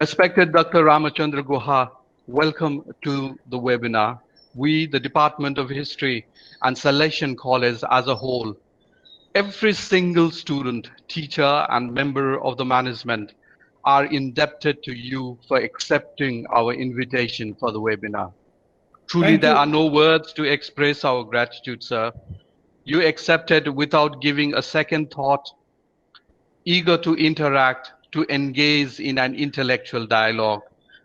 Respected Dr. Ramachandra Guha, welcome to the webinar. We, the Department of History and Salesian College as a whole, every single student, teacher, and member of the management are indebted to you for accepting our invitation for the webinar. Truly, Thank there are you. no words to express our gratitude, sir. You accepted without giving a second thought, eager to interact, to engage in an intellectual dialogue,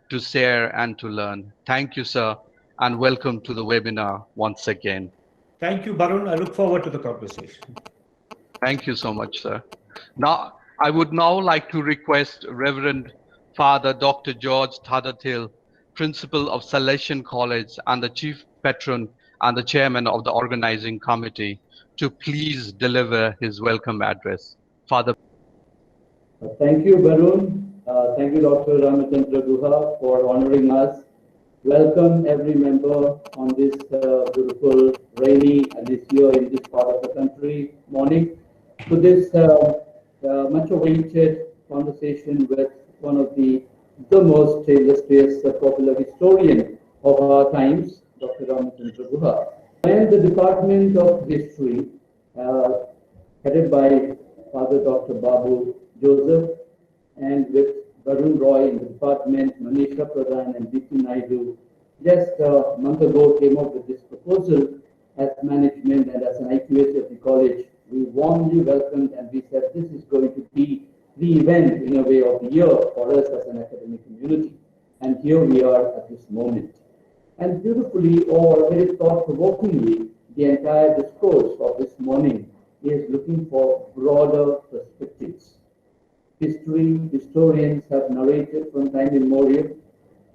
to share and to learn. Thank you, sir, and welcome to the webinar once again. Thank you, Barun. I look forward to the conversation. Thank you so much, sir. Now, I would now like to request Reverend Father Dr. George Thadathil, Principal of Salesian College and the Chief Patron and the Chairman of the Organizing Committee, to please deliver his welcome address. Father. Thank you, Barun. Thank you, Dr. Ramachandra Guha, for honoring us. Welcome every member on this beautiful, rainy, and this year in this part of the country morning to this much awaited conversation with one of the most illustrious popular historian of our times, Dr. Ramachandra Guha. And the Department of History, headed by Father Dr. Babu Joseph, and with Varun Roy in the department, Manisha Pradhan and D.P. Naidu, just a month ago came up with this proposal as management and as an IQAC of the college. We warmly welcomed and we said this is going to be the event in a way of the year for us as an academic community. And here we are at this moment. And beautifully or very thought-provokingly, the entire discourse of this morning is looking for broader perspectives. Historians have narrated from time immemorial.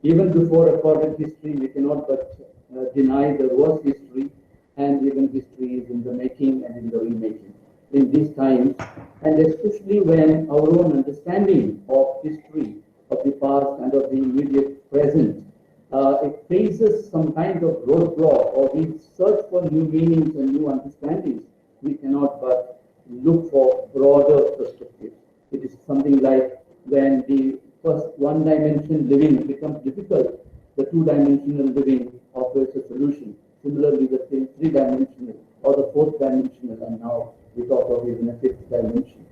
Even before recorded history, we cannot but deny there was history, and even history is in the making and in the remaking in these times, and especially when our own understanding of history, of the past and of the immediate present, it faces some kind of roadblock, or we search for new meanings and new understandings. We cannot but look for broader perspectives. It is something like when the first one-dimensional living becomes difficult, the two-dimensional living offers a solution. Similarly, the three-dimensional or the fourth-dimensional, and now we talk of even a fifth dimension.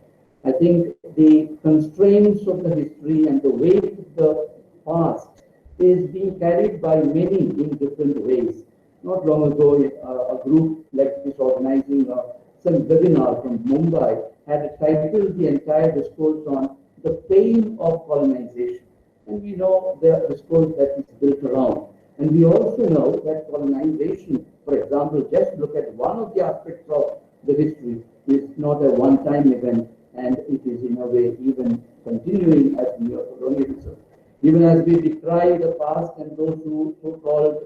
I think the constraints of the history and the weight of the past is being carried by many in different ways. Not long ago, a group like this organizing some webinar from Mumbai had titled the entire discourse on the pain of colonization. And we know the discourse that is built around. And we also know that colonization, for example, just look at one of the aspects of the history, is not a one-time event, and it is in a way even continuing as neo-colonialism. Even as we decry the past and those who so-called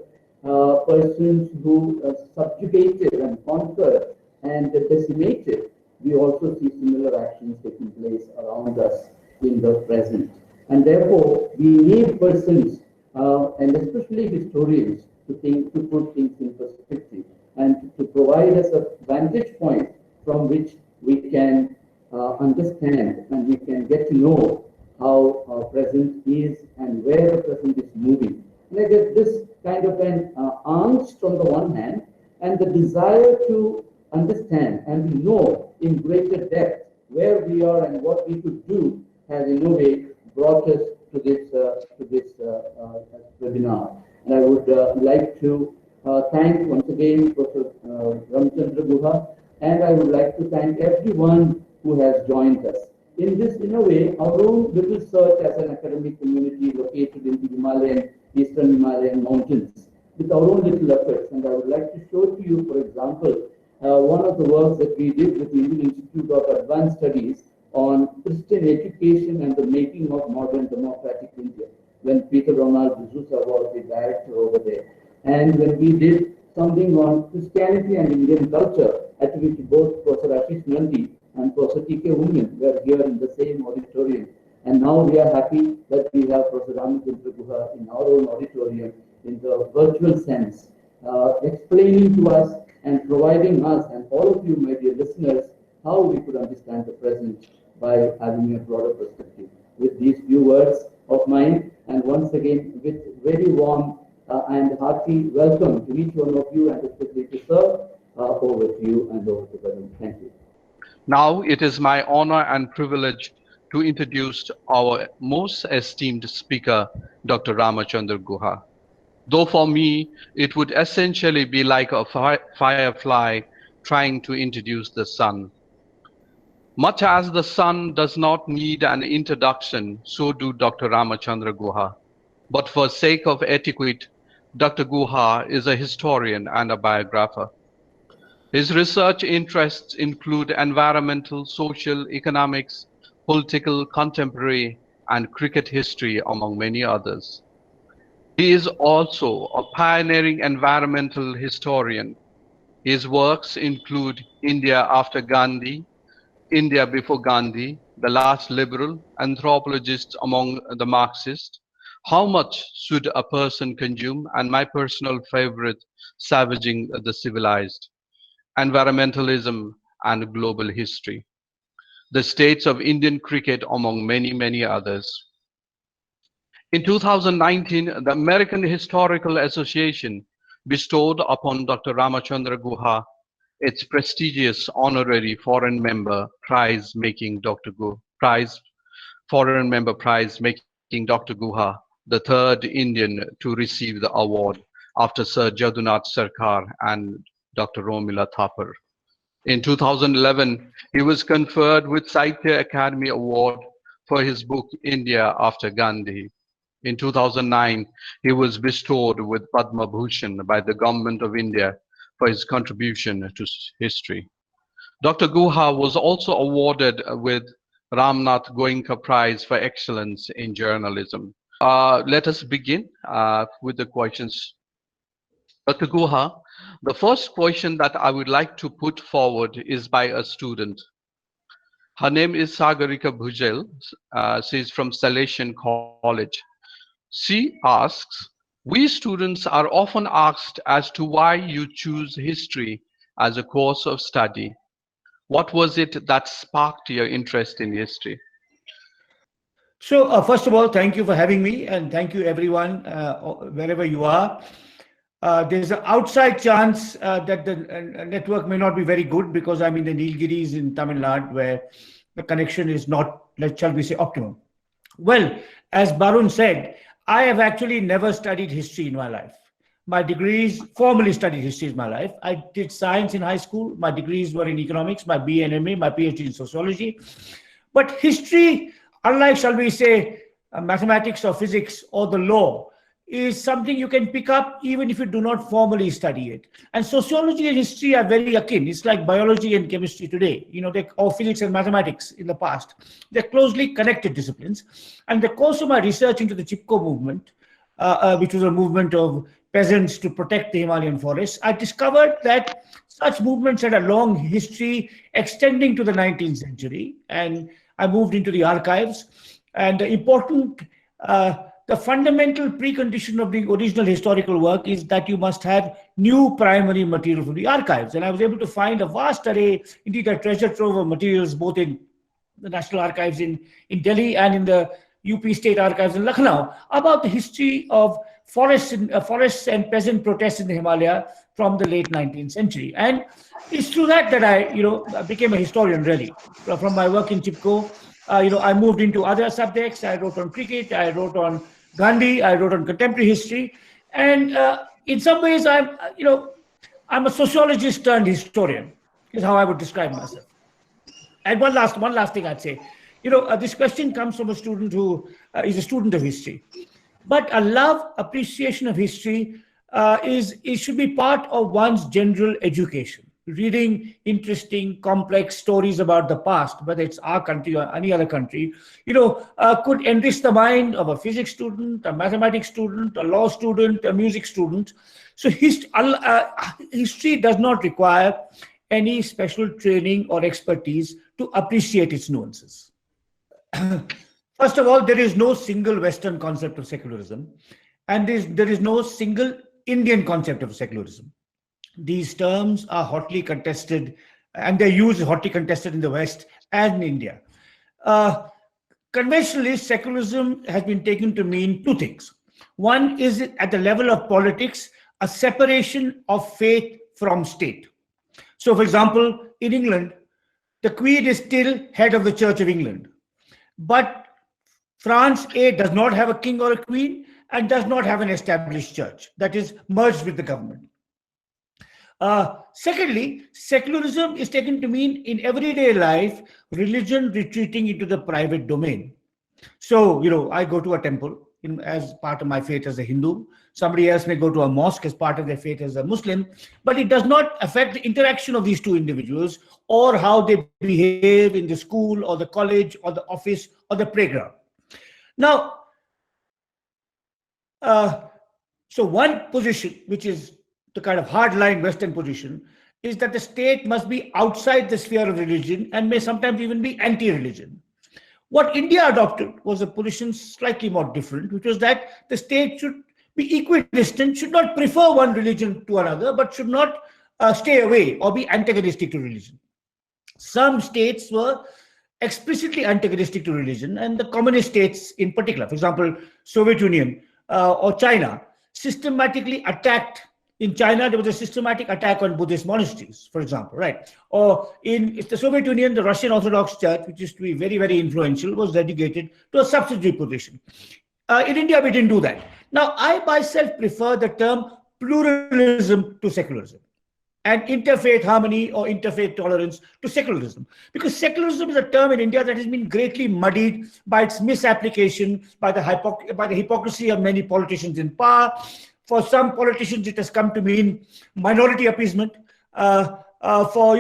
persons who subjugated and conquered and decimated, we also see similar actions taking place around us in the present. And therefore, we need persons, and especially historians, to put things in perspective and to provide us a vantage point from which we can understand and we can get to know how our present is and where the present is moving. And I get this kind of an angst on the one hand, and the desire to understand and know in greater depth where we are and what we could do has in a way brought us to this webinar. And I would like to thank once again Professor Ramachandra Guha, and I would like to thank everyone who has joined us. In this, in a way, our own little search as an academic community located in the Eastern Himalayan mountains, with our own little efforts. And I would like to show to you, for example, one of the works that we did with the Indian Institute of Advanced Studies on Christian education and the making of modern democratic India, when Peter Ronald D'Souza was the director over there. And when we did something on Christianity and Indian culture, at which both Professor Ashish Nandi and Professor T.K. Unyan were here in the same auditorium. And now we are happy that we have Professor Ramachandra Guha in our own auditorium in the virtual sense, explaining to us and providing us and all of you, my dear listeners, how we could understand the present by having a broader perspective. With these few words, of mine. And once again, with very warm and hearty welcome to each one of you, and especially to Sir. Over to you and over to Varun. Thank you. Now it is my honor and privilege to introduce our most esteemed speaker, Dr. Ramachandra Guha. Though for me, it would essentially be like a firefly trying to introduce the sun. Much as the sun does not need an introduction, so do Dr. Ramachandra Guha. But for sake of etiquette, Dr. Guha is a historian and a biographer. His research interests include environmental, social, economics, political, contemporary, and cricket history, among many others. He is also a pioneering environmental historian. His works include India After Gandhi, India Before Gandhi, The Last Liberal, Anthropologists Among the Marxists, How Much Should a Person Consume, and my personal favorite, Savaging the Civilized, Environmentalism and Global History, The States of Indian Cricket, among many, many others. In 2019, the American Historical Association bestowed upon Dr. Ramachandra Guha its prestigious honorary foreign member prize, making Dr. Guha the third Indian to receive the award after Sir Jadunath Sarkar and Dr. Romila Thapar. In 2011, he was conferred with Sahitya Academy Award for his book India After Gandhi. In 2009, he was bestowed with Padma Bhushan by the Government of India for his contribution to history. Dr. Guha was also awarded with Ramnath Goenka Prize for Excellence in Journalism. Let us begin with the questions. Dr. Guha, the first question that I would like to put forward is by a student. Her name is Sagarika Bhujel. She is from Salesian College. She asks, we students are often asked as to why you choose history as a course of study. What was it that sparked your interest in history? So, first of all, thank you for having me, and thank you everyone, wherever you are. There's an outside chance that the network may not be very good because I'm in the Nilgiris in Tamil Nadu, where the connection is not, shall we say, optimum. Well, as Barun said, I have actually never studied history in my life. My degrees, formally studied history in my life. I did science in high school. My degrees were in economics, my BA and MA, my PhD in sociology. But history, unlike, shall we say, mathematics or physics or the law, is something you can pick up even if you do not formally study it. And sociology and history are very akin. It's like biology and chemistry today, or physics and mathematics in the past. They're closely connected disciplines. And the course of my research into the Chipko movement, which was a movement of peasants to protect the Himalayan forests, I discovered that such movements had a long history extending to the 19th century. And I moved into the archives. And the fundamental precondition of the original historical work is that you must have new primary material from the archives. And I was able to find a vast array, indeed a treasure trove of materials, both in the National Archives in Delhi and in the UP State Archives in Lucknow, about the history of forests and peasant protests in the Himalaya from the late 19th century. And it's through that I became a historian, really. From my work in Chipko, I moved into other subjects. I wrote on cricket, I wrote on Gandhi, I wrote on contemporary history. And in some ways, I'm a sociologist turned historian, is how I would describe myself. And one last thing I'd say, this question comes from a student who is a student of history. But a love, appreciation of history it should be part of one's general education. Reading interesting, complex stories about the past, whether it's our country or any other country, could enrich the mind of a physics student, a mathematics student, a law student, a music student. So history does not require any special training or expertise to appreciate its nuances. First of all, there is no single Western concept of secularism, and there is no single Indian concept of secularism. These terms are hotly contested, and they're used hotly contested in the West and in India. conventionally, secularism has been taken to mean two things. One is at the level of politics, a separation of faith from state. So, for example, in England, the Queen is still head of the Church of England. But France, A, does not have a king or a queen and does not have an established church that is merged with the government. Secondly, secularism is taken to mean in everyday life, religion retreating into the private domain. So, I go to a temple as part of my faith as a Hindu. Somebody else may go to a mosque as part of their faith as a Muslim, but it does not affect the interaction of these two individuals or how they behave in the school or the college or the office or the playground. Now, so one position, which is the kind of hardline Western position, is that the state must be outside the sphere of religion and may sometimes even be anti-religion. What India adopted was a position slightly more different, which was that the state should be equidistant, should not prefer one religion to another, but should not stay away or be antagonistic to religion. Some states were explicitly antagonistic to religion, and the communist states in particular, for example, Soviet Union or China, systematically attacked. In China, there was a systematic attack on Buddhist monasteries, for example, right? Or in the Soviet Union, the Russian Orthodox Church, which used to be very, very influential, was relegated to a subsidiary position. In India, we didn't do that. Now, I myself prefer the term pluralism to secularism, and interfaith harmony or interfaith tolerance to secularism. Because secularism is a term in India that has been greatly muddied by its misapplication, by the hypocrisy of many politicians in power. For some politicians, it has come to mean minority appeasement, and so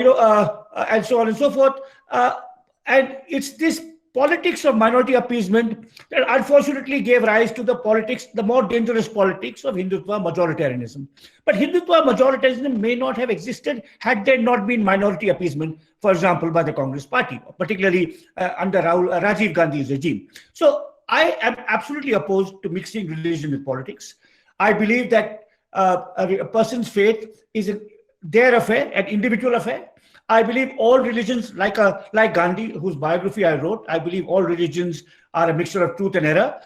on and so forth. And it's this politics of minority appeasement that unfortunately gave rise to the more dangerous politics of Hindutva majoritarianism. But Hindutva majoritarianism may not have existed had there not been minority appeasement, for example, by the Congress party, particularly under Rajiv Gandhi's regime. So I am absolutely opposed to mixing religion with politics. I believe that a person's faith is their affair, an individual affair. I believe all religions, like Gandhi, whose biography I wrote, I believe all religions are a mixture of truth and error.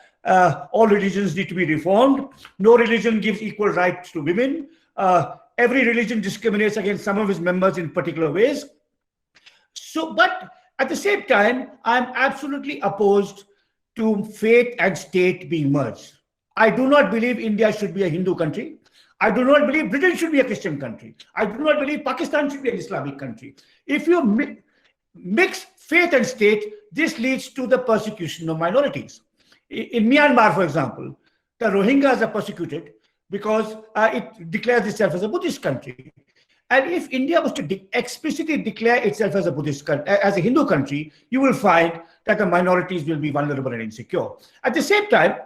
All religions need to be reformed. No religion gives equal rights to women. Every religion discriminates against some of its members in particular ways. So, but at the same time, I'm absolutely opposed to faith and state being merged. I do not believe India should be a Hindu country. I do not believe Britain should be a Christian country. I do not believe Pakistan should be an Islamic country. If you mix faith and state, this leads to the persecution of minorities. In Myanmar, for example, the Rohingyas are persecuted because it declares itself as a Buddhist country. And if India was to explicitly declare itself as a Hindu country, you will find that the minorities will be vulnerable and insecure. At the same time,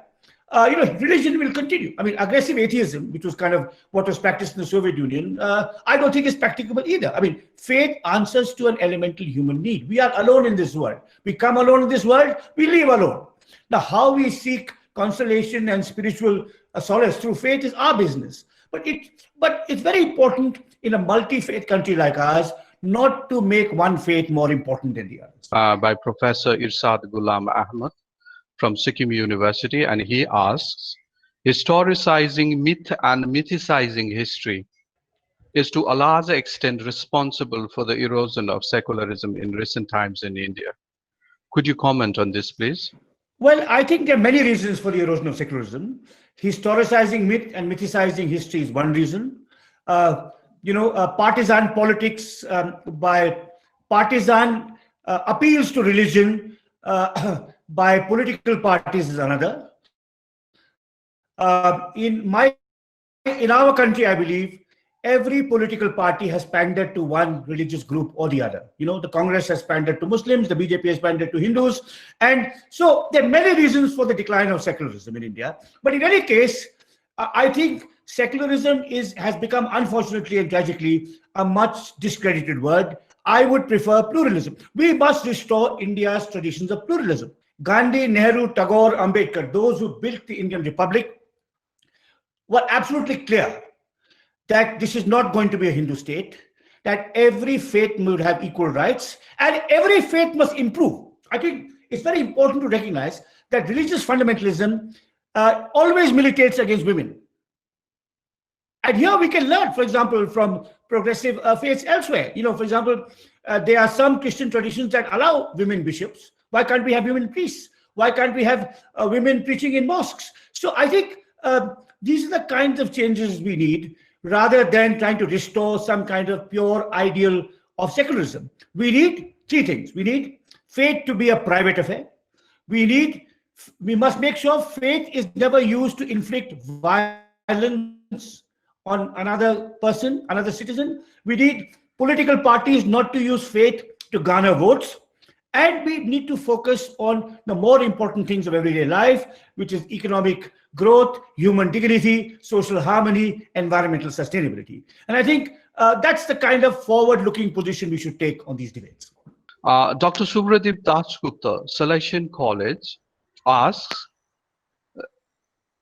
religion will continue. I mean, aggressive atheism, which was kind of what was practiced in the Soviet Union, I don't think is practicable either. I mean, faith answers to an elemental human need. We are alone in this world. We come alone in this world, we leave alone. Now, how we seek consolation and spiritual solace through faith is our business. But it's very important in a multi-faith country like ours not to make one faith more important than the others. By Professor Irsad Ghulam Ahmed from Sikkim University, and he asks, historicizing myth and mythicizing history is to a large extent responsible for the erosion of secularism in recent times in India. Could you comment on this, please? Well, I think there are many reasons for the erosion of secularism. Historicizing myth and mythicizing history is one reason. Partisan politics by partisan appeals to religion by political parties is another. In our country, I believe every political party has pandered to one religious group or the other. The Congress has pandered to Muslims, the BJP has pandered to Hindus. And so there are many reasons for the decline of secularism in India. But in any case, I think secularism has become, unfortunately and tragically, a much discredited word. I would prefer pluralism. We must restore India's traditions of pluralism. Gandhi, Nehru, Tagore, Ambedkar, those who built the Indian Republic, were absolutely clear that this is not going to be a Hindu state, that every faith would have equal rights, and every faith must improve. I think it's very important to recognize that religious fundamentalism always militates against women. And here we can learn, for example, from progressive faiths elsewhere. For example, there are some Christian traditions that allow women bishops. Why can't we have women priests? Why can't we have women preaching in mosques? So I think these are the kinds of changes we need, rather than trying to restore some kind of pure ideal of secularism. We need three things. We need faith to be a private affair. We must make sure faith is never used to inflict violence on another person, another citizen. We need political parties not to use faith to garner votes. And we need to focus on the more important things of everyday life, which is economic growth, human dignity, social harmony, environmental sustainability. And I think that's the kind of forward-looking position we should take on these debates. Dr. Subhradeep Dasgupta, Salesian College, asks,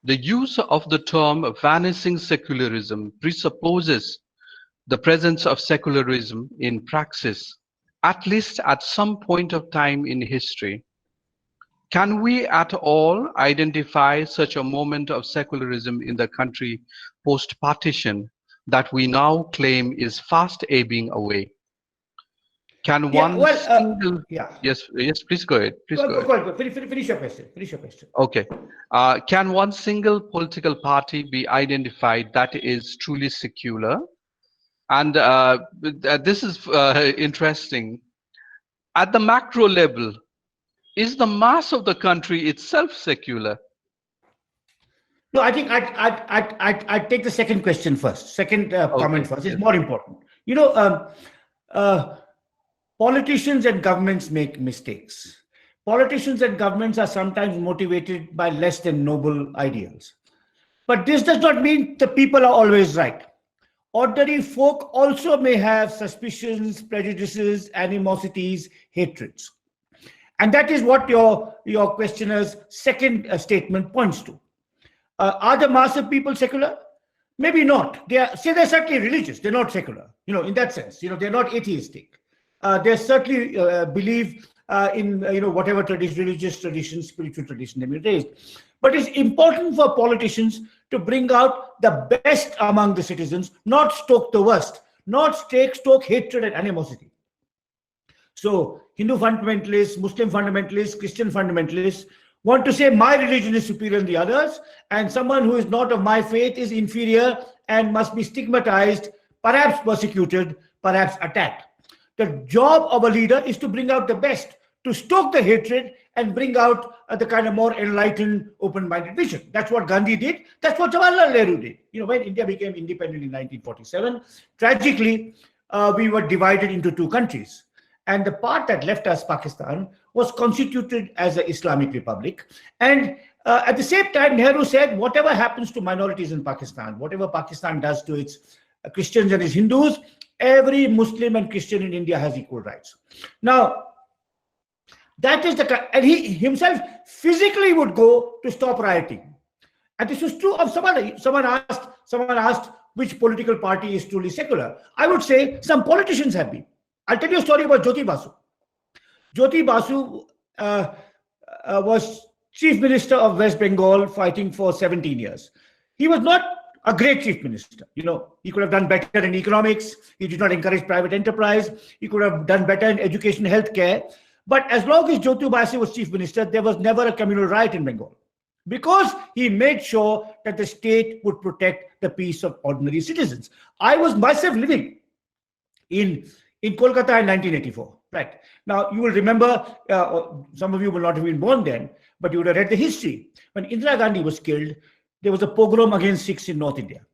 the use of the term vanishing secularism presupposes the presence of secularism in praxis, at least at some point of time in history. Can we at all identify such a moment of secularism in the country post-partition that we now claim is fast ebbing away? Can one single... Yes, please go ahead. Please go ahead. Finish your question. Okay. Can one single political party be identified that is truly secular? And this is interesting. At the macro level, is the mass of the country itself secular? No, I think I'd take the second question first. Second comment first. It's more important. Politicians and governments make mistakes. Politicians and governments are sometimes motivated by less than noble ideals. But this does not mean the people are always right. Ordinary folk also may have suspicions, prejudices, animosities, hatreds. And that is what your questioner's second statement points to. Are the mass of people secular? Maybe not. They're certainly religious. They're not secular. In that sense. They're not atheistic. They certainly believe in whatever religious tradition, spiritual tradition they may raise. But it's important for politicians to bring out the best among the citizens, not stoke the worst, not stoke hatred and animosity. So Hindu fundamentalists, Muslim fundamentalists, Christian fundamentalists want to say my religion is superior than the others, and someone who is not of my faith is inferior and must be stigmatized, perhaps persecuted, perhaps attacked. The job of a leader is to bring out the best, to stoke the hatred and bring out the kind of more enlightened, open-minded vision. That's what Gandhi did. That's what Jawaharlal Nehru did. When India became independent in 1947, tragically, we were divided into two countries. And the part that left us, Pakistan, was constituted as an Islamic republic. And at the same time, Nehru said, whatever happens to minorities in Pakistan, whatever Pakistan does to its Christians and its Hindus, every Muslim and Christian in India has equal rights. Now, that is and he himself physically would go to stop rioting. And this was true of someone asked which political party is truly secular. I would say some politicians have been. I'll tell you a story about Jyoti Basu. Jyoti Basu was chief minister of West Bengal, fighting for 17 years. He was not a great chief minister. He could have done better in economics. He did not encourage private enterprise. He could have done better in education, healthcare. But as long as Jyoti Basu was chief minister, there was never a communal riot in Bengal, because he made sure that the state would protect the peace of ordinary citizens. I was myself living in Kolkata in 1984. Right. Now, you will remember, some of you will not have been born then, but you would have read the history. When Indira Gandhi was killed, there was a pogrom against Sikhs in North India.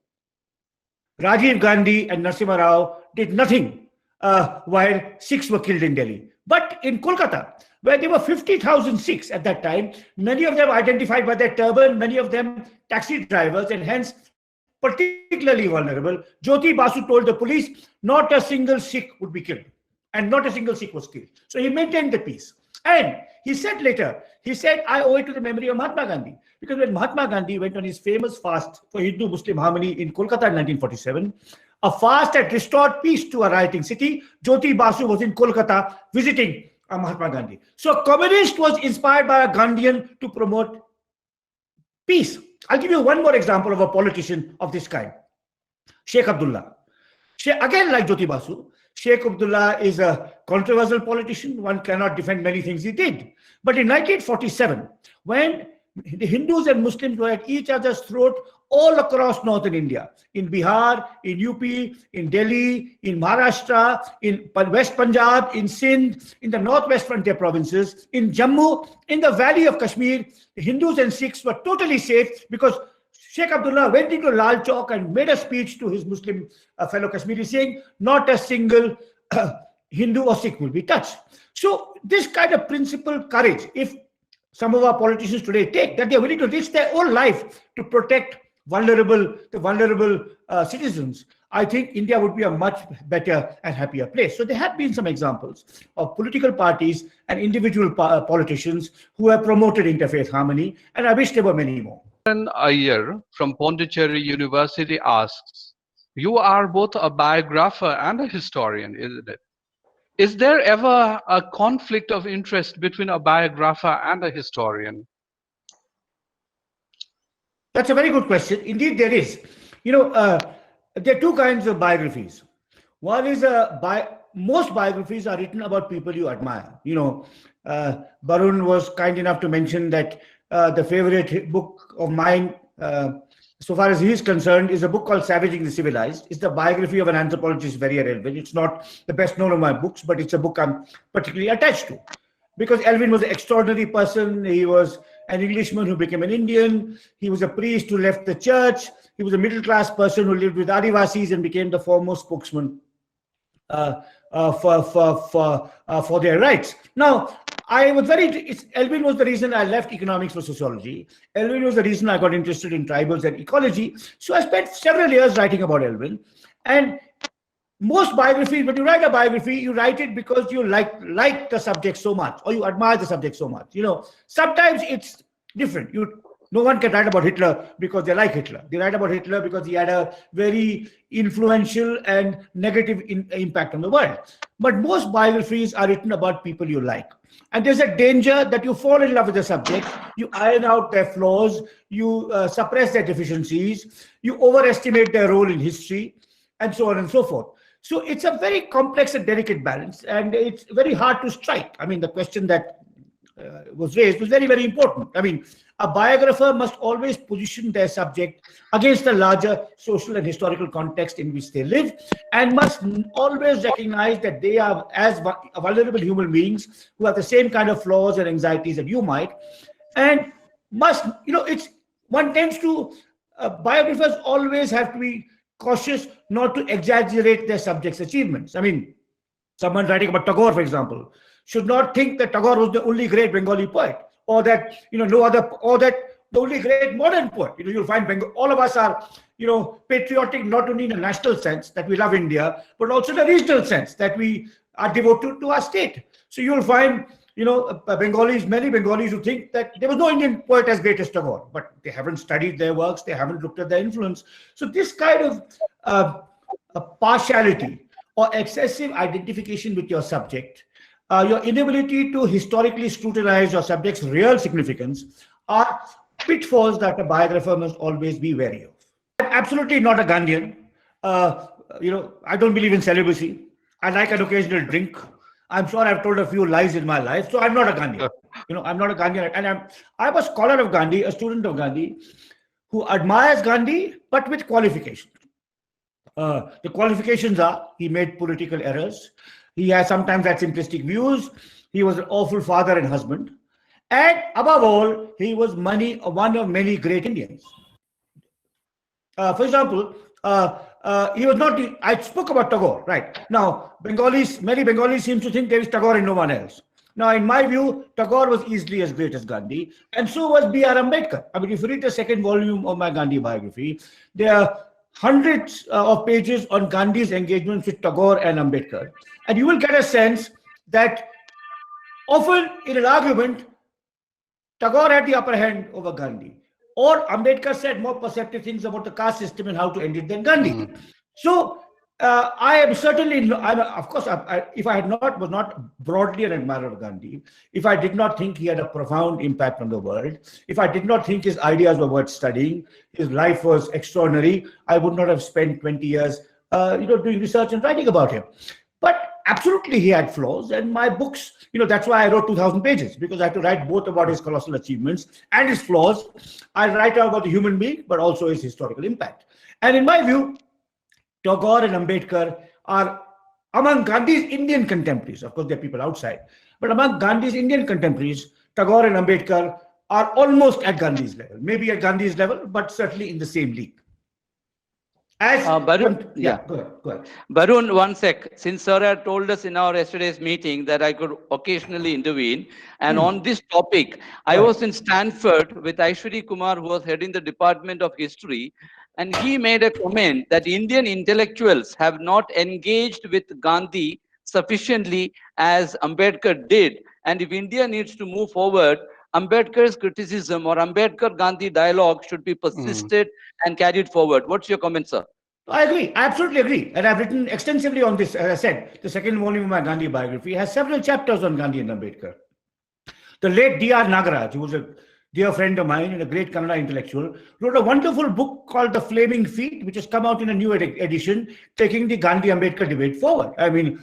Rajiv Gandhi and Narasimha Rao did nothing while Sikhs were killed in Delhi. But in Kolkata, where there were 50,000 Sikhs at that time, many of them identified by their turban, many of them taxi drivers, and hence particularly vulnerable, Jyoti Basu told the police not a single Sikh would be killed. And not a single Sikh was killed. So he maintained the peace. And he said later, I owe it to the memory of Mahatma Gandhi. Because when Mahatma Gandhi went on his famous fast for Hindu-Muslim harmony in Kolkata in 1947, a fast that restored peace to a rioting city, Jyoti Basu was in Kolkata visiting Mahatma Gandhi. So a communist was inspired by a Gandhian to promote peace. I'll give you one more example of a politician of this kind. Sheikh Abdullah. Again, like Jyoti Basu, Sheikh Abdullah is a controversial politician. One cannot defend many things he did. But in 1947, when the Hindus and Muslims were at each other's throat all across northern India, in Bihar, in UP, in Delhi, in Maharashtra, in West Punjab, in Sindh, in the northwest frontier provinces, in Jammu, in the valley of Kashmir, the Hindus and Sikhs were totally safe because Sheikh Abdullah went into Lal Chowk and made a speech to his Muslim fellow Kashmiris saying, not a single Hindu or Sikh will be touched. So this kind of principled courage, if some of our politicians today take, that they are willing to risk their own life to protect the vulnerable citizens, I think India would be a much better and happier place. So there have been some examples of political parties and individual politicians who have promoted interfaith harmony, and I wish there were many more. Iyer from Pondicherry University asks, you are both a biographer and a historian, isn't it? Is there ever a conflict of interest between a biographer and a historian? That's a very good question. Indeed, there is. There are two kinds of biographies. One is most biographies are written about people you admire. Barun was kind enough to mention that the favorite book of mine, so far as he is concerned, is a book called Savaging the Civilized. It's the biography of an anthropologist, very Elvin. It's not the best known of my books, but it's a book I'm particularly attached to. Because Elvin was an extraordinary person. He was an Englishman who became an Indian. He was a priest who left the church. He was a middle-class person who lived with Adivasis and became the foremost spokesman for their rights. Now, Elvin was the reason I left economics for sociology. Elvin was the reason I got interested in tribals and ecology. So I spent several years writing about Elvin. And most biographies, when you write a biography, you write it because you like the subject so much, or you admire the subject so much. Sometimes it's different. No one can write about Hitler because they like Hitler. They write about Hitler because he had a very influential and negative impact on the world. But most biographies are written about people you like. And there's a danger that you fall in love with the subject, you iron out their flaws, you suppress their deficiencies, you overestimate their role in history, and so on and so forth. So it's a very complex and delicate balance, and it's very hard to strike. I mean, the question that was raised was very, very important. I mean, a biographer must always position their subject against the larger social and historical context in which they live, and must always recognize that they are as vulnerable human beings who have the same kind of flaws and anxieties that you might, and must, biographers always have to be cautious not to exaggerate their subject's achievements. I mean, someone writing about Tagore, for example, should not think that Tagore was the only great Bengali poet, or that the only great modern poet. You'll find all of us are patriotic not only in a national sense that we love India, but also in a regional sense that we are devoted to our state. So you'll find many Bengalis who think that there was no Indian poet as great as Tagore, but they haven't studied their works, they haven't looked at their influence. So this kind of partiality or excessive identification with your subject, your inability to historically scrutinize your subject's real significance, are pitfalls that a biographer must always be wary of. I'm absolutely not a Gandhian. I don't believe in celibacy. I like an occasional drink. I'm sure I've told a few lies in my life, so I'm not a Gandhian. I'm not a Gandhian, and I'm a scholar of Gandhi, a student of Gandhi, who admires Gandhi, but with qualifications. The qualifications are: he made political errors, he has sometimes had simplistic views, he was an awful father and husband, and above all, he was one of many great Indians. For example, he was not. I spoke about Tagore, right? Now, many Bengalis seem to think there is Tagore and no one else. Now, in my view, Tagore was easily as great as Gandhi, and so was B.R. Ambedkar. I mean, if you read the second volume of my Gandhi biography, there are hundreds of pages on Gandhi's engagements with Tagore and Ambedkar, and you will get a sense that often in an argument, Tagore had the upper hand over Gandhi, or Ambedkar said more perceptive things about the caste system and how to end it than Gandhi. So I am certainly, of course, if I was not broadly an admirer of Gandhi, if I did not think he had a profound impact on the world, if I did not think his ideas were worth studying, his life was extraordinary, I would not have spent 20 years, doing research and writing about him. But absolutely, he had flaws, and my books, that's why I wrote 2,000 pages, because I had to write both about his colossal achievements and his flaws. I write about the human being, but also his historical impact. And in my view, Tagore and Ambedkar are among Gandhi's Indian contemporaries. Of course, there are people outside, but among Gandhi's Indian contemporaries, Tagore and Ambedkar are almost at Gandhi's level, maybe at Gandhi's level, but certainly in the same league. Barun, go ahead. Barun, one sec. Since Sir had told us in our yesterday's meeting that I could occasionally intervene, and on this topic, I was in Stanford with Aishwari Kumar, who was heading the Department of History, and he made a comment that Indian intellectuals have not engaged with Gandhi sufficiently as Ambedkar did. And if India needs to move forward, Ambedkar's criticism or Ambedkar-Gandhi dialogue should be persisted and carried forward. What's your comment, sir? I agree. I absolutely agree. And I've written extensively on this. As I said, the second volume of my Gandhi biography has several chapters on Gandhi and Ambedkar. The late D.R. Nagaraj, who was a dear friend of mine and a great Kannada intellectual, wrote a wonderful book called The Flaming Feet, which has come out in a new edition, taking the Gandhi-Ambedkar debate forward. I mean,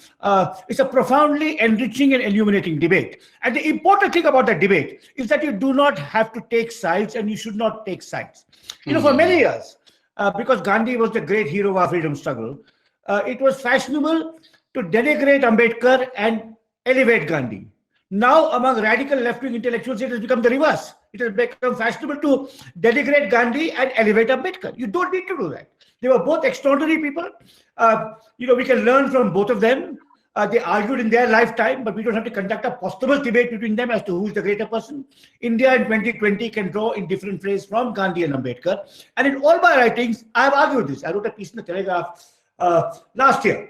it's a profoundly enriching and illuminating debate. And the important thing about that debate is that you do not have to take sides, and you should not take sides. For many years, because Gandhi was the great hero of our freedom struggle, it was fashionable to denigrate Ambedkar and elevate Gandhi. Now, among radical left-wing intellectuals, it has become the reverse. It has become fashionable to denigrate Gandhi and elevate Ambedkar. You don't need to do that. They were both extraordinary people. We can learn from both of them. They argued in their lifetime, but we don't have to conduct a posthumous debate between them as to who is the greater person. India in 2020 can draw in different ways from Gandhi and Ambedkar. And in all my writings, I have argued this. I wrote a piece in the Telegraph last year,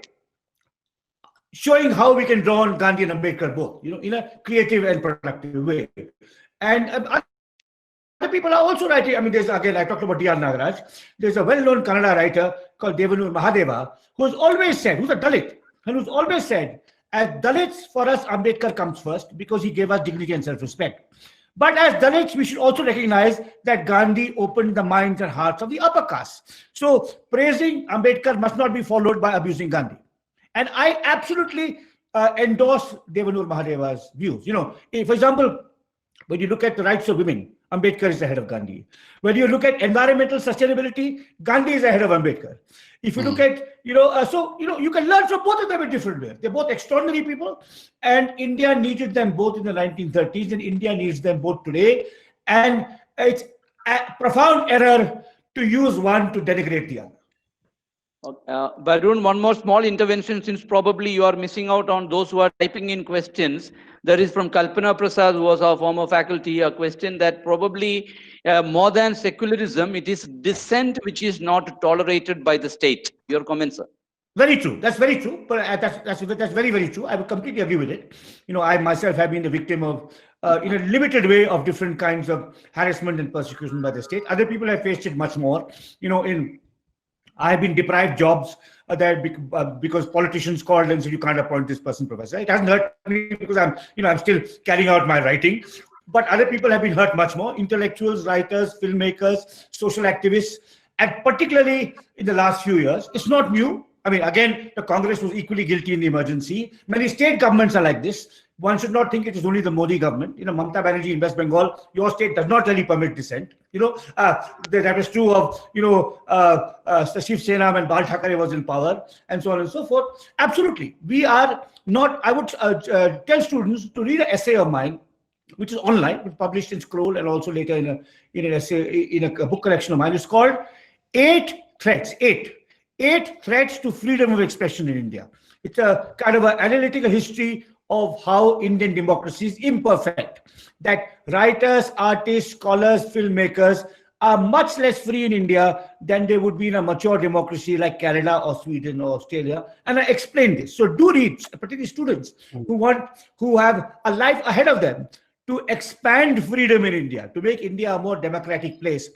showing how we can draw on Gandhi and Ambedkar both, in a creative and productive way. And other people are also writing. I mean, I talked about D.R. Nagaraj. There's a well-known Kannada writer called Devanur Mahadeva, who's always said, who's a Dalit, and who's always said, as Dalits, for us, Ambedkar comes first because he gave us dignity and self-respect. But as Dalits, we should also recognize that Gandhi opened the minds and hearts of the upper caste. So praising Ambedkar must not be followed by abusing Gandhi. And I absolutely endorse Devanur Mahadeva's views. For example, when you look at the rights of women, Ambedkar is ahead of Gandhi. When you look at environmental sustainability, Gandhi is ahead of Ambedkar. If you look at, you can learn from both of them in different ways. They're both extraordinary people, and India needed them both in the 1930s, and India needs them both today. And it's a profound error to use one to denigrate the other. Barun, one more small intervention, since probably you are missing out on those who are typing in questions. There is from Kalpana Prasad, who was our former faculty, a question that probably more than secularism, it is dissent which is not tolerated by the state. Your comments, sir? Very true. That's very true. But that's very, very true. I would completely agree with it. I myself have been the victim of, in a limited way, of different kinds of harassment and persecution by the state. Other people have faced it much more. I have been deprived jobs because politicians called and said, you can't appoint this person professor. It hasn't hurt me because I'm still carrying out my writing. But other people have been hurt much more. Intellectuals, writers, filmmakers, social activists, and particularly in the last few years. It's not new. I mean, again, the Congress was equally guilty in the emergency. Many state governments are like this. One should not think it is only the Modi government. Mamata Banerjee in West Bengal, your state does not really permit dissent. That was true of, Shiv Sena when Bal Thackeray was in power, and so on and so forth. Absolutely. We are not, I would tell students to read an essay of mine, which is online, which published in Scroll and also later in an essay, in a book collection of mine. It's called Eight Threats to Freedom of Expression in India. It's a kind of an analytical history of how Indian democracy is imperfect, that writers, artists, scholars, filmmakers are much less free in India than they would be in a mature democracy like Canada or Sweden or Australia. And I explained this. So do read, particularly students who have a life ahead of them to expand freedom in India, to make India a more democratic place.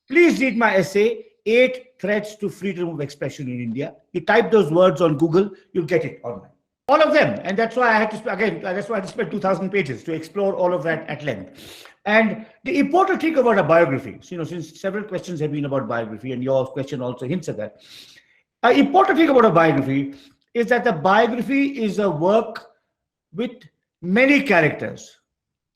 Please read my essay, 8 threats to freedom of expression in India. You type those words on Google, you'll get it online. All of them. And that's why I had to, again, that's why I had to spend 2,000 pages to explore all of that at length. And the important thing about a biography, since several questions have been about biography, and your question also hints at that. An important thing about a biography is that the biography is a work with many characters.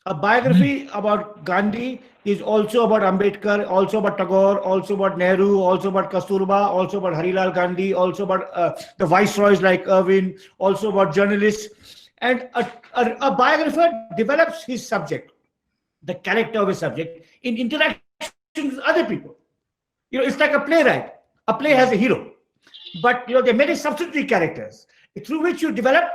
A biography about Gandhi is also about Ambedkar, also about Tagore, also about Nehru, also about Kasturba, also about Harilal Gandhi, also about the viceroys like Irwin, also about journalists. And a biographer develops his subject, the character of his subject, in interaction with other people. It's like a playwright. A play has a hero, but there are many subsidiary characters through which you develop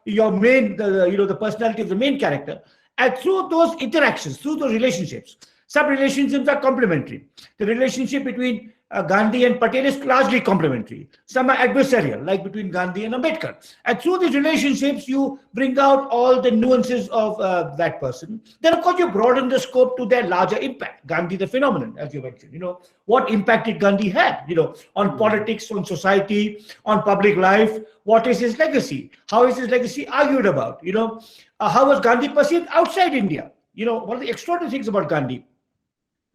your main, the personality of the main character. And through those interactions, through those relationships, some relationships are complementary. The relationship between Gandhi and Patel is largely complementary. Some are adversarial, like between Gandhi and Ambedkar. And through these relationships, you bring out all the nuances of that person. Then, of course, you broaden the scope to their larger impact. Gandhi, the phenomenon, as you mentioned. What impact did Gandhi have? On politics, on society, on public life. What is his legacy? How is his legacy argued about? How was Gandhi perceived outside India? One of the extraordinary things about Gandhi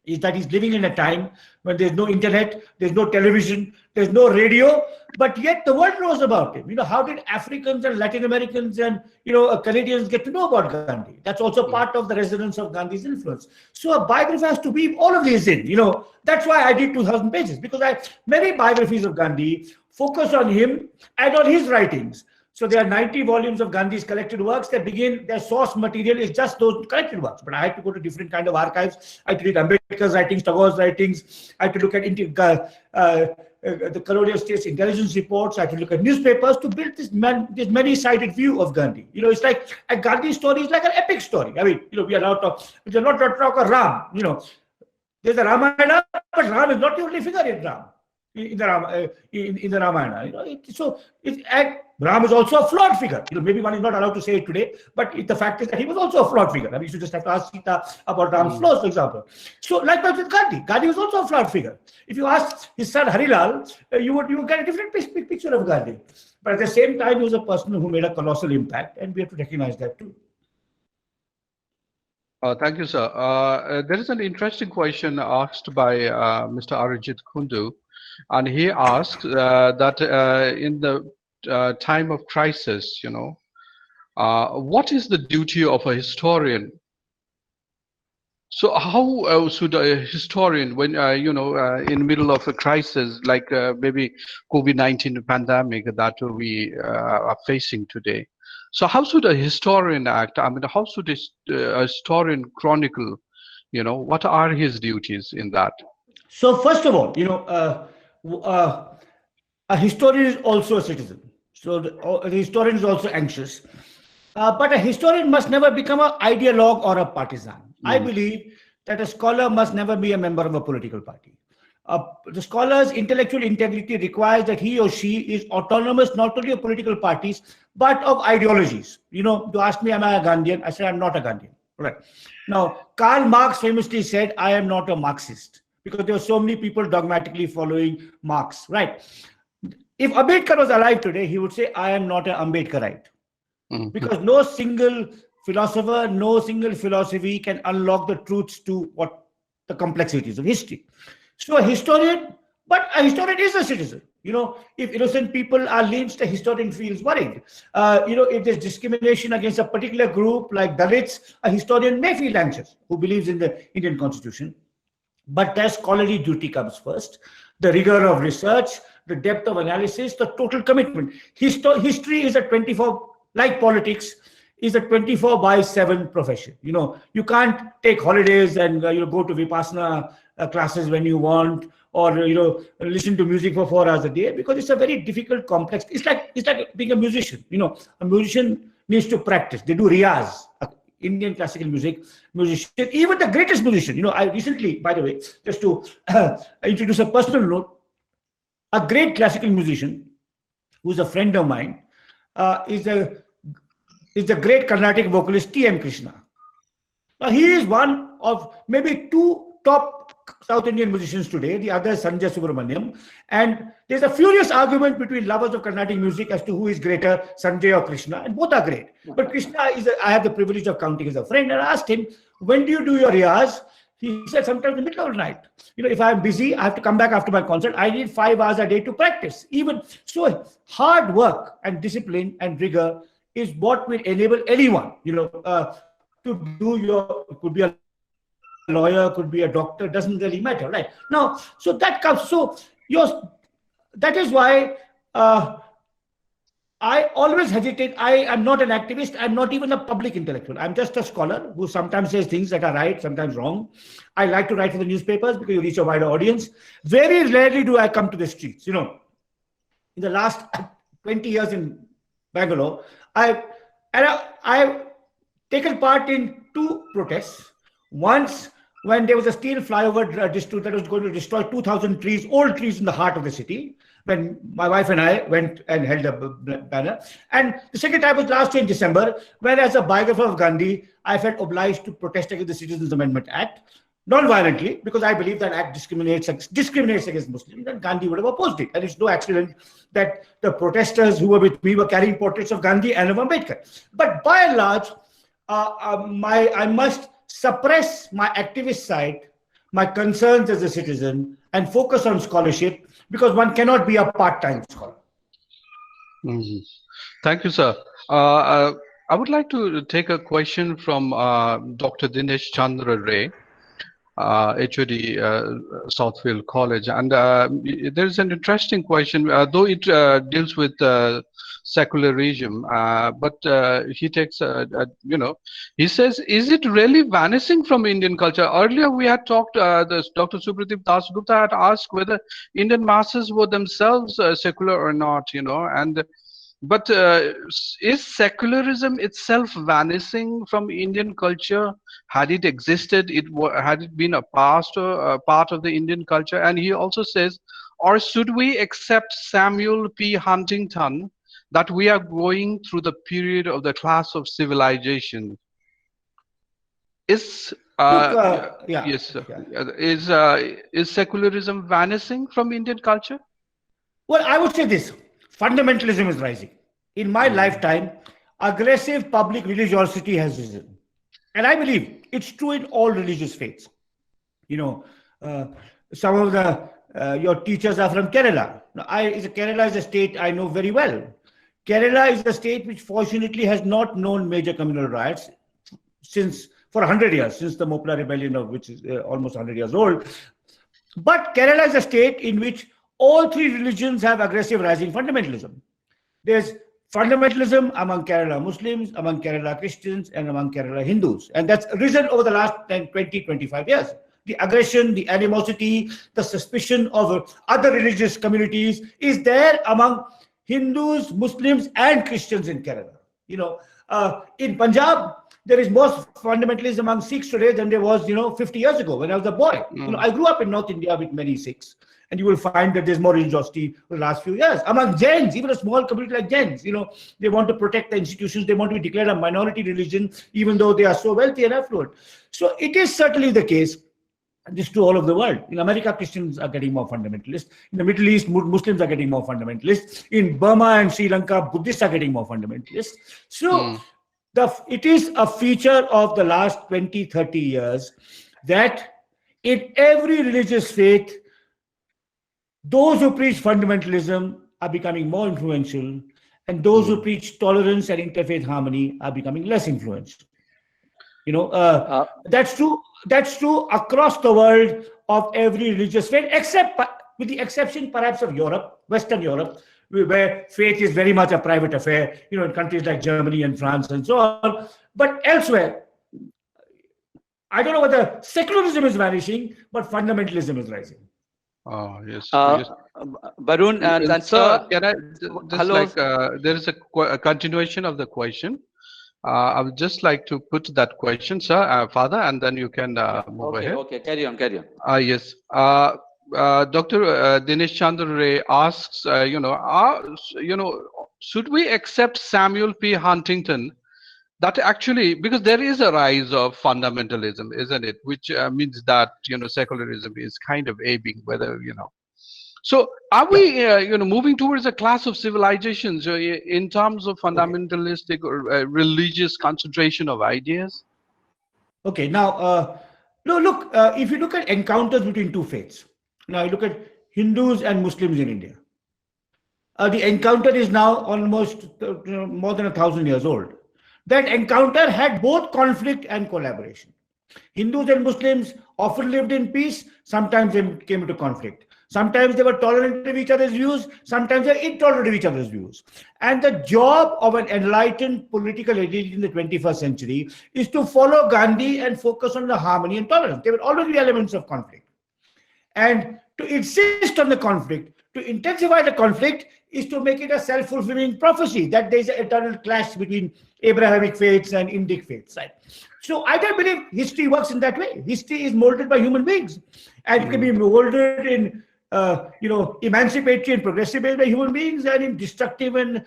is that he's living in a time when there's no internet, there's no television, there's no radio, but yet the world knows about him. How did Africans and Latin Americans and Canadians get to know about Gandhi? That's also part of the resonance of Gandhi's influence. So a biography has to weave all of these in. That's why I did 2,000 pages, because many biographies of Gandhi focus on him and on his writings. So there are 90 volumes of Gandhi's collected works that their source material is just those collected works. But I had to go to different kind of archives. I had to read Ambedkar's writings, Tagore's writings. I had to look at the colonial states' intelligence reports. I had to look at newspapers to build this many-sided view of Gandhi. It's like a Gandhi story is like an epic story. I mean, we are not talk of Ram. There's a Ramayana, but Ram is not the only figure in Ram. In the Ramayana, Ram is also a flawed figure. Maybe one is not allowed to say it today, but the fact is that he was also a flawed figure. I mean, you should just have to ask Sita about Ram's flaws, for example. So, likewise with Gandhi. Gandhi was also a flawed figure. If you ask his son Harilal, you would get a different picture of Gandhi. But at the same time, he was a person who made a colossal impact, and we have to recognize that too. Thank you, sir. There is an interesting question asked by Mr. Arijit Kundu. And he asks that in the time of crisis, what is the duty of a historian? So how should a historian, when, in middle of a crisis, like maybe COVID-19 pandemic that we are facing today, so how should a historian act? I mean, how should a historian chronicle, what are his duties in that? So first of all, a historian is also a citizen. So the historian is also anxious. But a historian must never become an ideologue or a partisan. I believe that a scholar must never be a member of a political party. The scholar's intellectual integrity requires that he or she is autonomous not only of political parties, but of ideologies. You ask me, am I a Gandhian? I say, I'm not a Gandhian. Right. Now, Karl Marx famously said, I am not a Marxist, because there were so many people dogmatically following Marx, right? If Ambedkar was alive today, he would say, I am not an Ambedkarite. Because no single philosopher, no single philosophy can unlock the truths to what the complexities of history. So a historian is a citizen. If innocent people are lynched, a historian feels worried. If there's discrimination against a particular group like Dalits, a historian may feel anxious, who believes in the Indian Constitution. But their scholarly duty comes first. The rigor of research, the depth of analysis, the total commitment. History is a 24, like politics, is a 24/7 profession. You can't take holidays and go to Vipassana classes when you want, or listen to music for 4 hours a day, because it's a very difficult, complex. It's like being a musician. A musician needs to practice. They do riyaz. Indian classical musician, even the greatest musician. I recently, by the way, just to introduce a personal note, a great classical musician who's a friend of mine is the great Carnatic vocalist T.M. Krishna. Now, he is one of maybe 2 top South Indian musicians today. The other is Sanjay Subramaniam. And there's a furious argument between lovers of Carnatic music as to who is greater, Sanjay or Krishna. And both are great. But Krishna I have the privilege of counting as a friend. And I asked him, when do you do your riyaz? He said, sometimes in the middle of the night. If I'm busy, I have to come back after my concert. I need 5 hours a day to practice. Even so, hard work and discipline and rigor is what will enable anyone, to do it could be a lawyer, could be a doctor, doesn't really matter, right? Now, so that comes, that is why I always hesitate. I am not an activist. I'm not even a public intellectual. I'm just a scholar who sometimes says things that are right, sometimes wrong. I like to write for the newspapers because you reach a wider audience. Very rarely do I come to the streets. In the last 20 years in Bangalore, I've taken part in 2 protests. Once, when there was a steel flyover dispute that was going to destroy 2,000 trees, old trees in the heart of the city, when my wife and I went and held a banner. And the second time was last year in December, when as a biographer of Gandhi, I felt obliged to protest against the Citizens Amendment Act, non-violently, because I believe that act discriminates against Muslims, and Gandhi would have opposed it. And it's no accident that the protesters who were with me were carrying portraits of Gandhi and of Ambedkar. But by and large, I must suppress my activist side, my concerns as a citizen, and focus on scholarship, because one cannot be a part-time scholar. Mm-hmm. Thank you, sir. I would like to take a question from Dr. Dinesh Chandra Ray, HOD, Southfield College. And there's an interesting question, though it deals with secularism, but he takes, he says, is it really vanishing from Indian culture? Earlier we had talked, Dr. Supradeep Dasgupta had asked whether Indian masses were themselves secular or not, but is secularism itself vanishing from Indian culture? Had it existed, had it been a part of the Indian culture? And he also says, or should we accept Samuel P. Huntington that we are going through the period of the class of civilization? Is is secularism vanishing from Indian culture? Well, I would say this: fundamentalism is rising. In my lifetime, aggressive public religiosity has risen, and I believe it's true in all religious faiths. Some of your teachers are from Kerala. Now, Kerala is a state I know very well. Kerala is a state which fortunately has not known major communal riots for 100 years, since the Mopla rebellion, of which is almost 100 years old. But Kerala is a state in which all 3 religions have aggressive rising fundamentalism. There's fundamentalism among Kerala Muslims, among Kerala Christians, and among Kerala Hindus. And that's risen over the last 10, 20, 25 years. The aggression, the animosity, the suspicion of other religious communities is there among Hindus, Muslims, and Christians in Kerala. In Punjab, there is more fundamentalism among Sikhs today than there was, 50 years ago when I was a boy. I grew up in North India with many Sikhs, and you will find that there's more religiosity for the last few years. Among Jains, even a small community like Jains, they want to protect the institutions. They want to be declared a minority religion, even though they are so wealthy and affluent. So it is certainly the case. This to all of the world. In America, Christians are getting more fundamentalist. In the Middle East, Muslims are getting more fundamentalist. In Burma and Sri Lanka, Buddhists are getting more fundamentalist. So it is a feature of the last 20, 30 years that in every religious faith, those who preach fundamentalism are becoming more influential, and those who preach tolerance and interfaith harmony are becoming less influential. That's true. That's true across the world of every religious faith, except with the exception perhaps of Europe, Western Europe, where faith is very much a private affair, in countries like Germany and France and so on. But elsewhere, I don't know whether secularism is vanishing, but fundamentalism is rising. Oh, yes. Varun, and sir, can I hello. There is a continuation of the question. I would just like to put that question, sir, Father, and then you can move ahead. Okay, carry on. Yes. Dr. Dinesh Chandra Ray asks, should we accept Samuel P. Huntington That actually, because there is a rise of fundamentalism, isn't it? Which means that, secularism is kind of aiming, whether, So are Yeah. we, moving towards a class of civilizations in terms of Okay. fundamentalistic or religious concentration of ideas? Okay. Now, no, look, if you look at encounters between two faiths, now you look at Hindus and Muslims in India. The encounter is now almost more than 1,000 years old. That encounter had both conflict and collaboration. Hindus and Muslims often lived in peace, sometimes they came into conflict. Sometimes they were tolerant of each other's views, sometimes they were intolerant of each other's views. And the job of an enlightened political elite in the 21st century is to follow Gandhi and focus on the harmony and tolerance. There will always be elements of conflict. And to insist on the conflict, to intensify the conflict, is to make it a self-fulfilling prophecy that there is an eternal clash between Abrahamic faiths and Indic faiths. Right? So I don't believe history works in that way. History is molded by human beings, and it can be molded in emancipatory and progressive ways by human beings, and in destructive and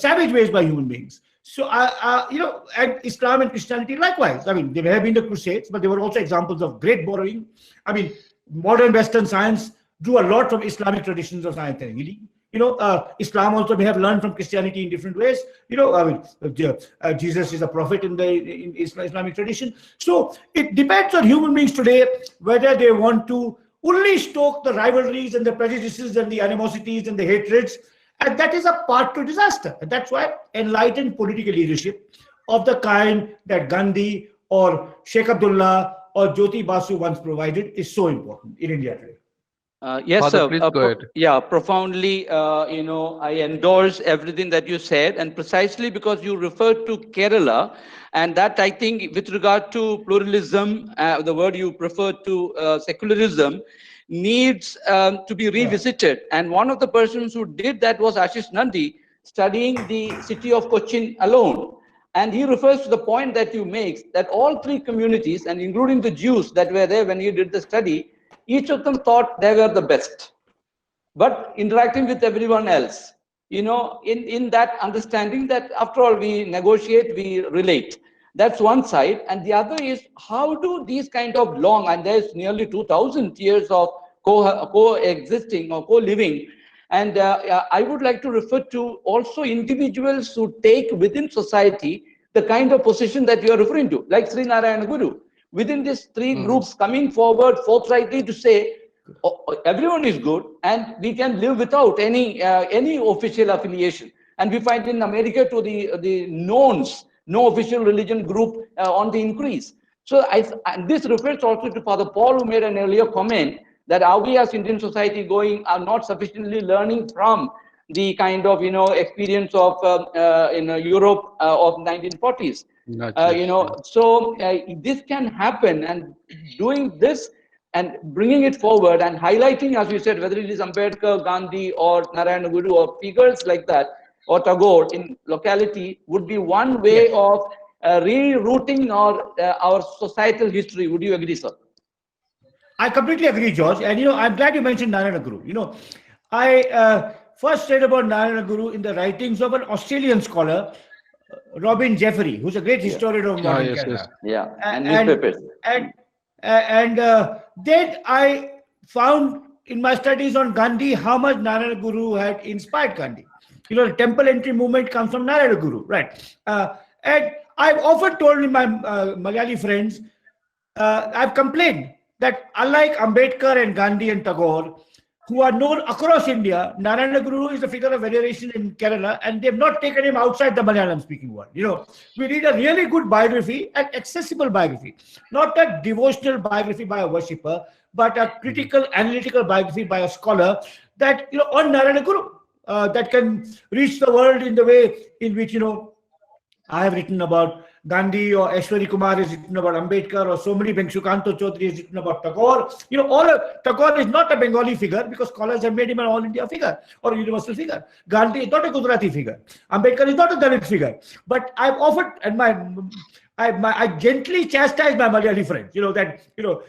savage ways by human beings. So, and Islam and Christianity likewise. I mean, there have been the Crusades, but there were also examples of great borrowing. I mean, modern Western science drew a lot from Islamic traditions of science and healing. Islam also may have learned from Christianity in different ways. Jesus is a prophet in Islamic tradition. So it depends on human beings today whether they want to only stoke the rivalries and the prejudices and the animosities and the hatreds. And that is a path to disaster. And that's why enlightened political leadership of the kind that Gandhi or Sheikh Abdullah or Jyoti Basu once provided is so important in India today. Yes, Father, sir. please go ahead. Yeah, profoundly, I endorse everything that you said, and precisely because you referred to Kerala, and that I think with regard to pluralism, the word you preferred to secularism, needs to be revisited. And one of the persons who did that was Ashish Nandi, studying the city of Cochin alone. And he refers to the point that you make, that all three communities, and including the Jews that were there when he did the study, each of them thought they were the best. But interacting with everyone else, in that understanding that after all, we negotiate, we relate. That's one side. And the other is, how do these kind of long, and there's nearly 2,000 years of coexisting or co-living. And I would like to refer to also individuals who take within society the kind of position that you are referring to, like Sri Nayana Guru. Within these three groups coming forward forthrightly to say, everyone is good and we can live without any official affiliation. And we find in America to the knowns, no official religion group on the increase. So and this refers also to Father Paul, who made an earlier comment that are we as Indian society are not sufficiently learning from the kind of experience of Europe of 1940s. So this can happen, and doing this and bringing it forward and highlighting, as you said, whether it is Ambedkar, Gandhi, or Nayana Guru, or figures like that, or Tagore in locality, would be one way of rerouting our societal history. Would you agree, sir? I completely agree, George. And I'm glad you mentioned Nayana Guru. I first read about Nayana Guru in the writings of an Australian scholar, Robin Jeffrey, who's a great historian of modern Kerala. Yeah, and newspapers. And then I found in my studies on Gandhi how much Nayana Guru had inspired Gandhi. The temple entry movement comes from Nayana Guru, right? And I've often told my Malayali friends, I've complained that unlike Ambedkar and Gandhi and Tagore, who are known across India, Nayana Guru is a figure of veneration in Kerala, and they've not taken him outside the Malayalam-speaking world. We need a really good biography, an accessible biography, not a devotional biography by a worshipper, but a critical, analytical biography by a scholar that, on Nayana Guru, that can reach the world in the way in which, I have written about Gandhi, or Aishwari Kumar has written about Ambedkar, or Somani Bengshukanto Chaudhary has written about Tagore. Tagore is not a Bengali figure because scholars have made him an all India figure or a universal figure. Gandhi is not a Gujarati figure. Ambedkar is not a Dalit figure. But I've often, and I gently chastise my Malayali friends,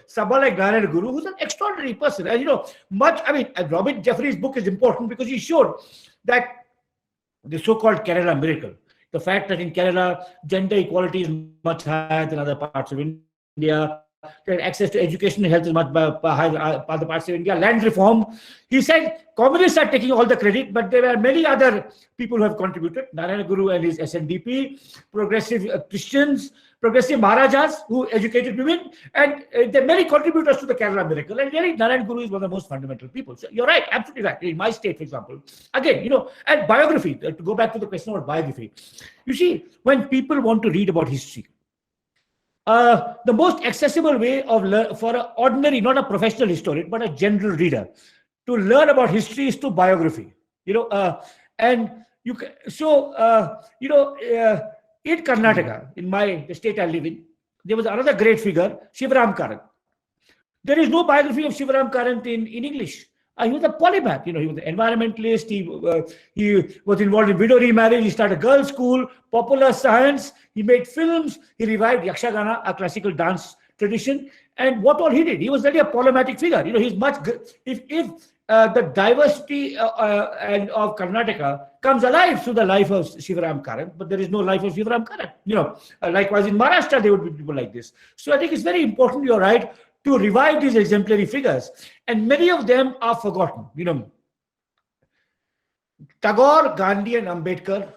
someone like Nayana Guru, who's an extraordinary person. And, Robin Jeffrey's book is important because he showed that the so-called Kerala miracle. The fact that in Kerala, gender equality is much higher than other parts of India, that access to education and health is much higher than other parts of India, land reform. He said communists are taking all the credit, but there were many other people who have contributed. Nayana Guru and his SNDP, progressive Christians, progressive Maharajas who educated women, and there are many contributors to the Kerala miracle. And really, Nayana Guru is one of the most fundamental people. So you're right, absolutely right. In my state, for example, again, and biography, to go back to the question about biography, you see, when people want to read about history, the most accessible way for an ordinary, not a professional historian, but a general reader, to learn about history is through biography. And you can, in Karnataka, in the state I live in, there was another great figure, Shivaram Karant. There is no biography of Shivaram Karant in English. He was a polymath. He was an environmentalist. He was involved in widow remarriage. He started a girls' school, popular science. He made films. He revived Yakshagana, a classical dance tradition. And what all he did, he was really a polymatic figure. He's much. If the diversity of Karnataka comes alive through the life of Shivaram Karant, but there is no life of Shivaram Karant. Likewise in Maharashtra, there would be people like this. So I think it's very important. You're right, to revive these exemplary figures, and many of them are forgotten. Tagore, Gandhi, and Ambedkar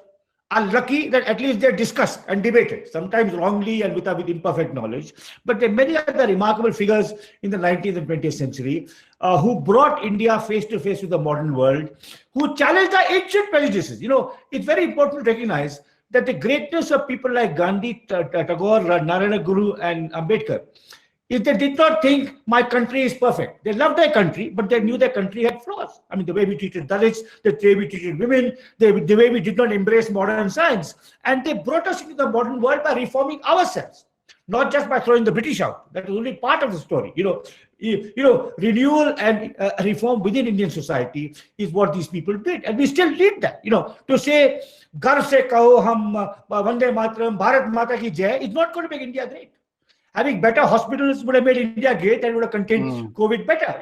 are lucky that at least they're discussed and debated, sometimes wrongly and with imperfect knowledge. But there are many other remarkable figures in the 19th and 20th century who brought India face to face with the modern world, who challenged our ancient prejudices. It's very important to recognize that the greatness of people like Gandhi, Tagore, Nayana Guru, and Ambedkar is they did not think my country is perfect. They loved their country, but they knew their country had flaws. I mean, the way we treated Dalits, the way we treated women, the way we did not embrace modern science. And they brought us into the modern world by reforming ourselves, not just by throwing the British out. That is only part of the story. Renewal and reform within Indian society is what these people did. And we still need that. To say, Garv se kaho hum Vande Mataram, Bharat Mata ki jai, is not going to make India great. Having better hospitals would have made India great and would have contained COVID better.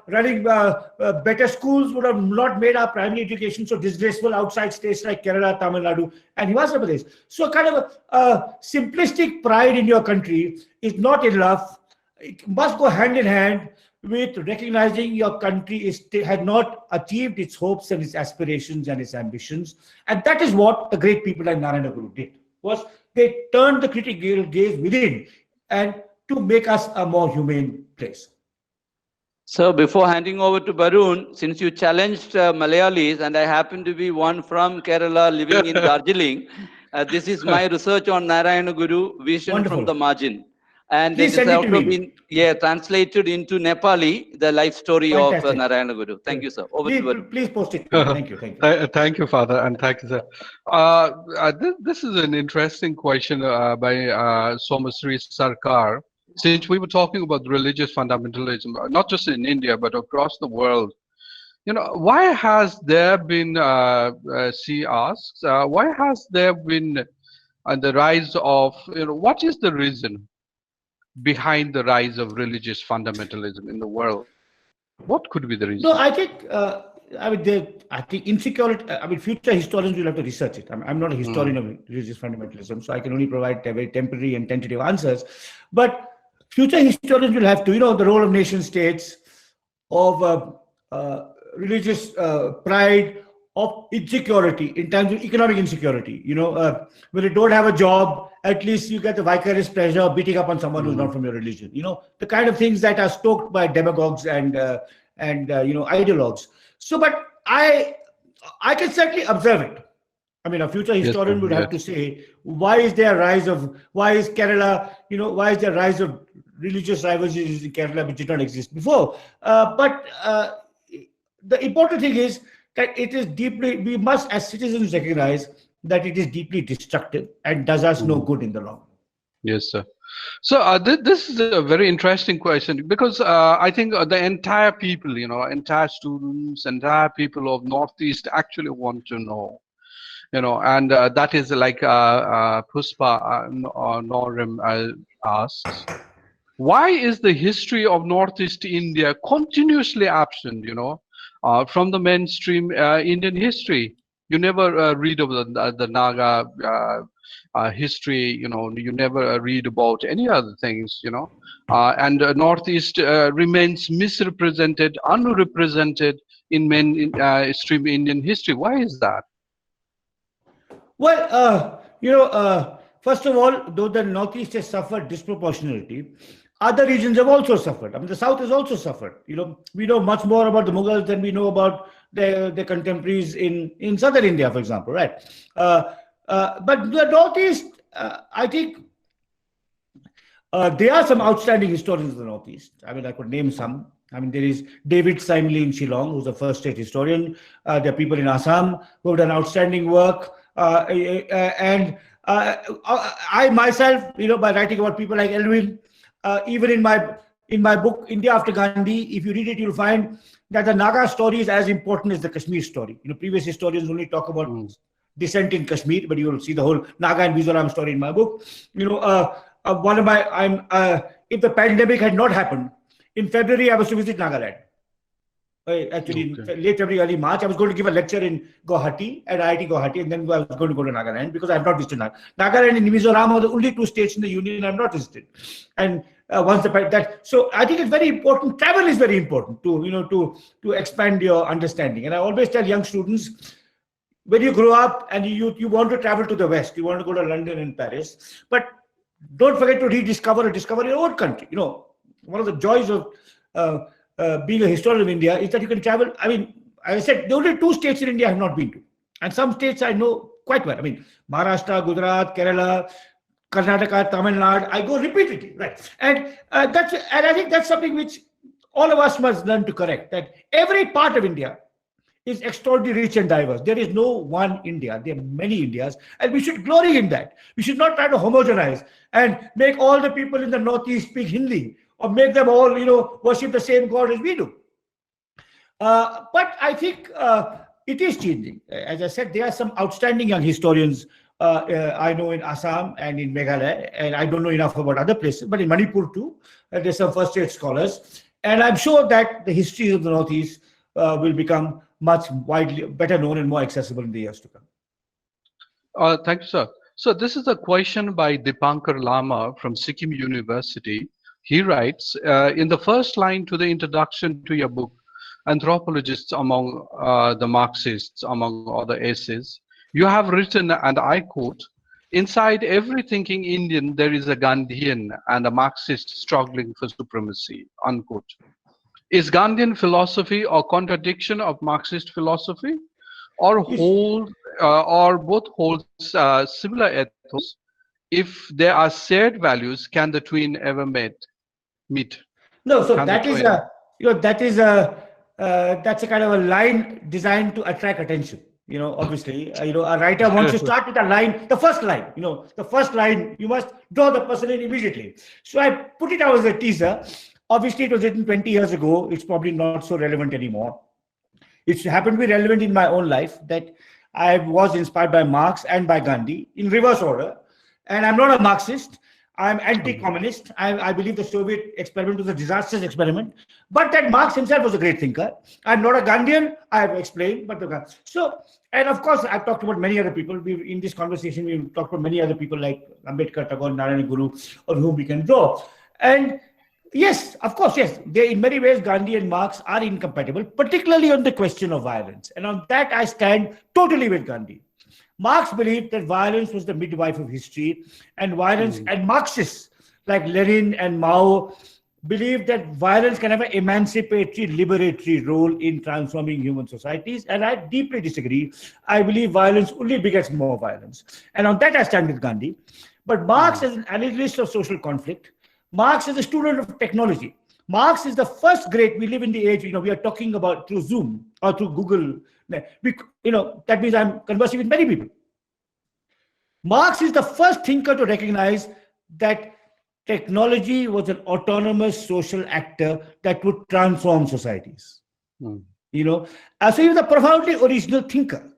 Running better schools would have not made our primary education so disgraceful outside states like Kerala, Tamil Nadu, and Himachal Pradesh. So kind of a simplistic pride in your country is not enough. It must go hand in hand with recognizing your country had not achieved its hopes and its aspirations and its ambitions. And that is what the great people like Nayana Guru did. They turned the critical gaze within and to make us a more humane place. So before handing over to Barun, since you challenged Malayalis, and I happen to be one from Kerala living in Darjeeling, this is my research on Nayana Guru, Vision Wonderful. from the Margin. And Please it has also been translated into Nepali, the life story Fantastic. of Nayana Guru. Thank you, sir. Over to Barun. Please post it. Thank you. Thank you, Father, and thank you, sir. This is an interesting question by Somasri Sarkar. Since we were talking about religious fundamentalism, not just in India, but across the world, why has there been, she asks, why has there been the rise of, what is the reason behind the rise of religious fundamentalism in the world? What could be the reason? No, I think insecurity. Future historians will have to research it. I'm not a historian of religious fundamentalism, so I can only provide very temporary and tentative answers. But future historians will have to, the role of nation states, of religious pride, of insecurity in terms of economic insecurity. When you don't have a job, at least you get the vicarious pleasure of beating up on someone who's not from your religion. The kind of things that are stoked by demagogues and ideologues. So, but I can certainly observe it. I mean, a future historian would have to say, why is there rise of Kerala, why is there rise of religious rivalries in Kerala which did not exist before? But the important thing is that it is we must as citizens recognize that it is deeply destructive and does us no good in the long run. Yes, sir. So this is a very interesting question because I think the entire people, entire students, entire people of Northeast actually want to know, and that is like Puspa Norim asks, why is the history of Northeast India continuously absent, from the mainstream Indian history? You never read about the Naga history, you never read about any other things, and Northeast remains misrepresented, unrepresented in mainstream Indian history. Why is that? Well, first of all, though the Northeast has suffered disproportionately, other regions have also suffered. I mean, the South has also suffered. We know much more about the Mughals than we know about their contemporaries in southern India, for example, right? But the Northeast, I think there are some outstanding historians in the Northeast. I mean, I could name some. I mean, there is David Simley in Shillong, who's the first state historian. There are people in Assam who have done outstanding work. And I myself, by writing about people like Elwin, even in my book India After Gandhi, if you read it, you'll find that the Naga story is as important as the Kashmir story. Previous historians only talk about descent in Kashmir, but you will see the whole Naga and Mizoram story in my book. If the pandemic had not happened, in February I was to visit Nagaland. Actually, in late February, early March, I was going to give a lecture in Guwahati, at IIT Guwahati, and then I was going to go to Nagaland because I have not visited Nagaland. Nagaland and Mizoram are the only two states in the union I have not visited. And so I think it's very important. Travel is very important to expand your understanding. And I always tell young students, when you grow up and you want to travel to the West, you want to go to London and Paris, but don't forget to rediscover or discover your own country. One of the joys of being a historian of India is that you can travel. I mean, as I said, the only two states in India I have not been to. And some states I know quite well. I mean, Maharashtra, Gujarat, Kerala, Karnataka, Tamil Nadu, I go repeatedly, right? And I think that's something which all of us must learn to correct, that every part of India is extraordinarily rich and diverse. There is no one India. There are many Indias, and we should glory in that. We should not try to homogenize and make all the people in the Northeast speak Hindi, or make them all, worship the same God as we do. But I think it is changing. As I said, there are some outstanding young historians I know in Assam and in Meghalaya, and I don't know enough about other places, but in Manipur too, there's some first-rate scholars. And I'm sure that the histories of the Northeast will become much better known and more accessible in the years to come. Thank you, sir. So this is a question by Dipankar Lama from Sikkim University. He writes, in the first line to the introduction to your book, Anthropologists Among the Marxists, among other essays, you have written, and I quote, inside every thinking Indian, there is a Gandhian and a Marxist struggling for supremacy, unquote. Is Gandhian philosophy a contradiction of Marxist philosophy, or both hold similar ethos? If there are shared values, can the twin ever meet? No, so that's a kind of a line designed to attract attention. Obviously, a writer wants to start with a line, the first line, you must draw the person in immediately. So I put it out as a teaser. Obviously, it was written 20 years ago. It's probably not so relevant anymore. It happened to be relevant in my own life, that I was inspired by Marx and by Gandhi in reverse order. And I'm not a Marxist. I'm anti-communist. I believe the Soviet experiment was a disastrous experiment, but that Marx himself was a great thinker. I'm not a Gandhian, I have explained, and of course, I've talked about many other people. In this conversation, we've talked about many other people like Ambedkar, Tagore, Nayana Guru, on whom we can draw. And yes, of course, yes, in many ways, Gandhi and Marx are incompatible, particularly on the question of violence. And on that, I stand totally with Gandhi. Marx believed that violence was the midwife of history, and and Marxists like Lenin and Mao believed that violence can have an emancipatory, liberatory role in transforming human societies. And I deeply disagree. I believe violence only begets more violence. And on that, I stand with Gandhi. But Marx is an analyst of social conflict. Marx is a student of technology. Marx is the first great, we live in the age, we are talking about through Zoom or through Google. That means I'm conversing with many people. Marx is the first thinker to recognize that technology was an autonomous social actor that would transform societies. So he was a profoundly original thinker.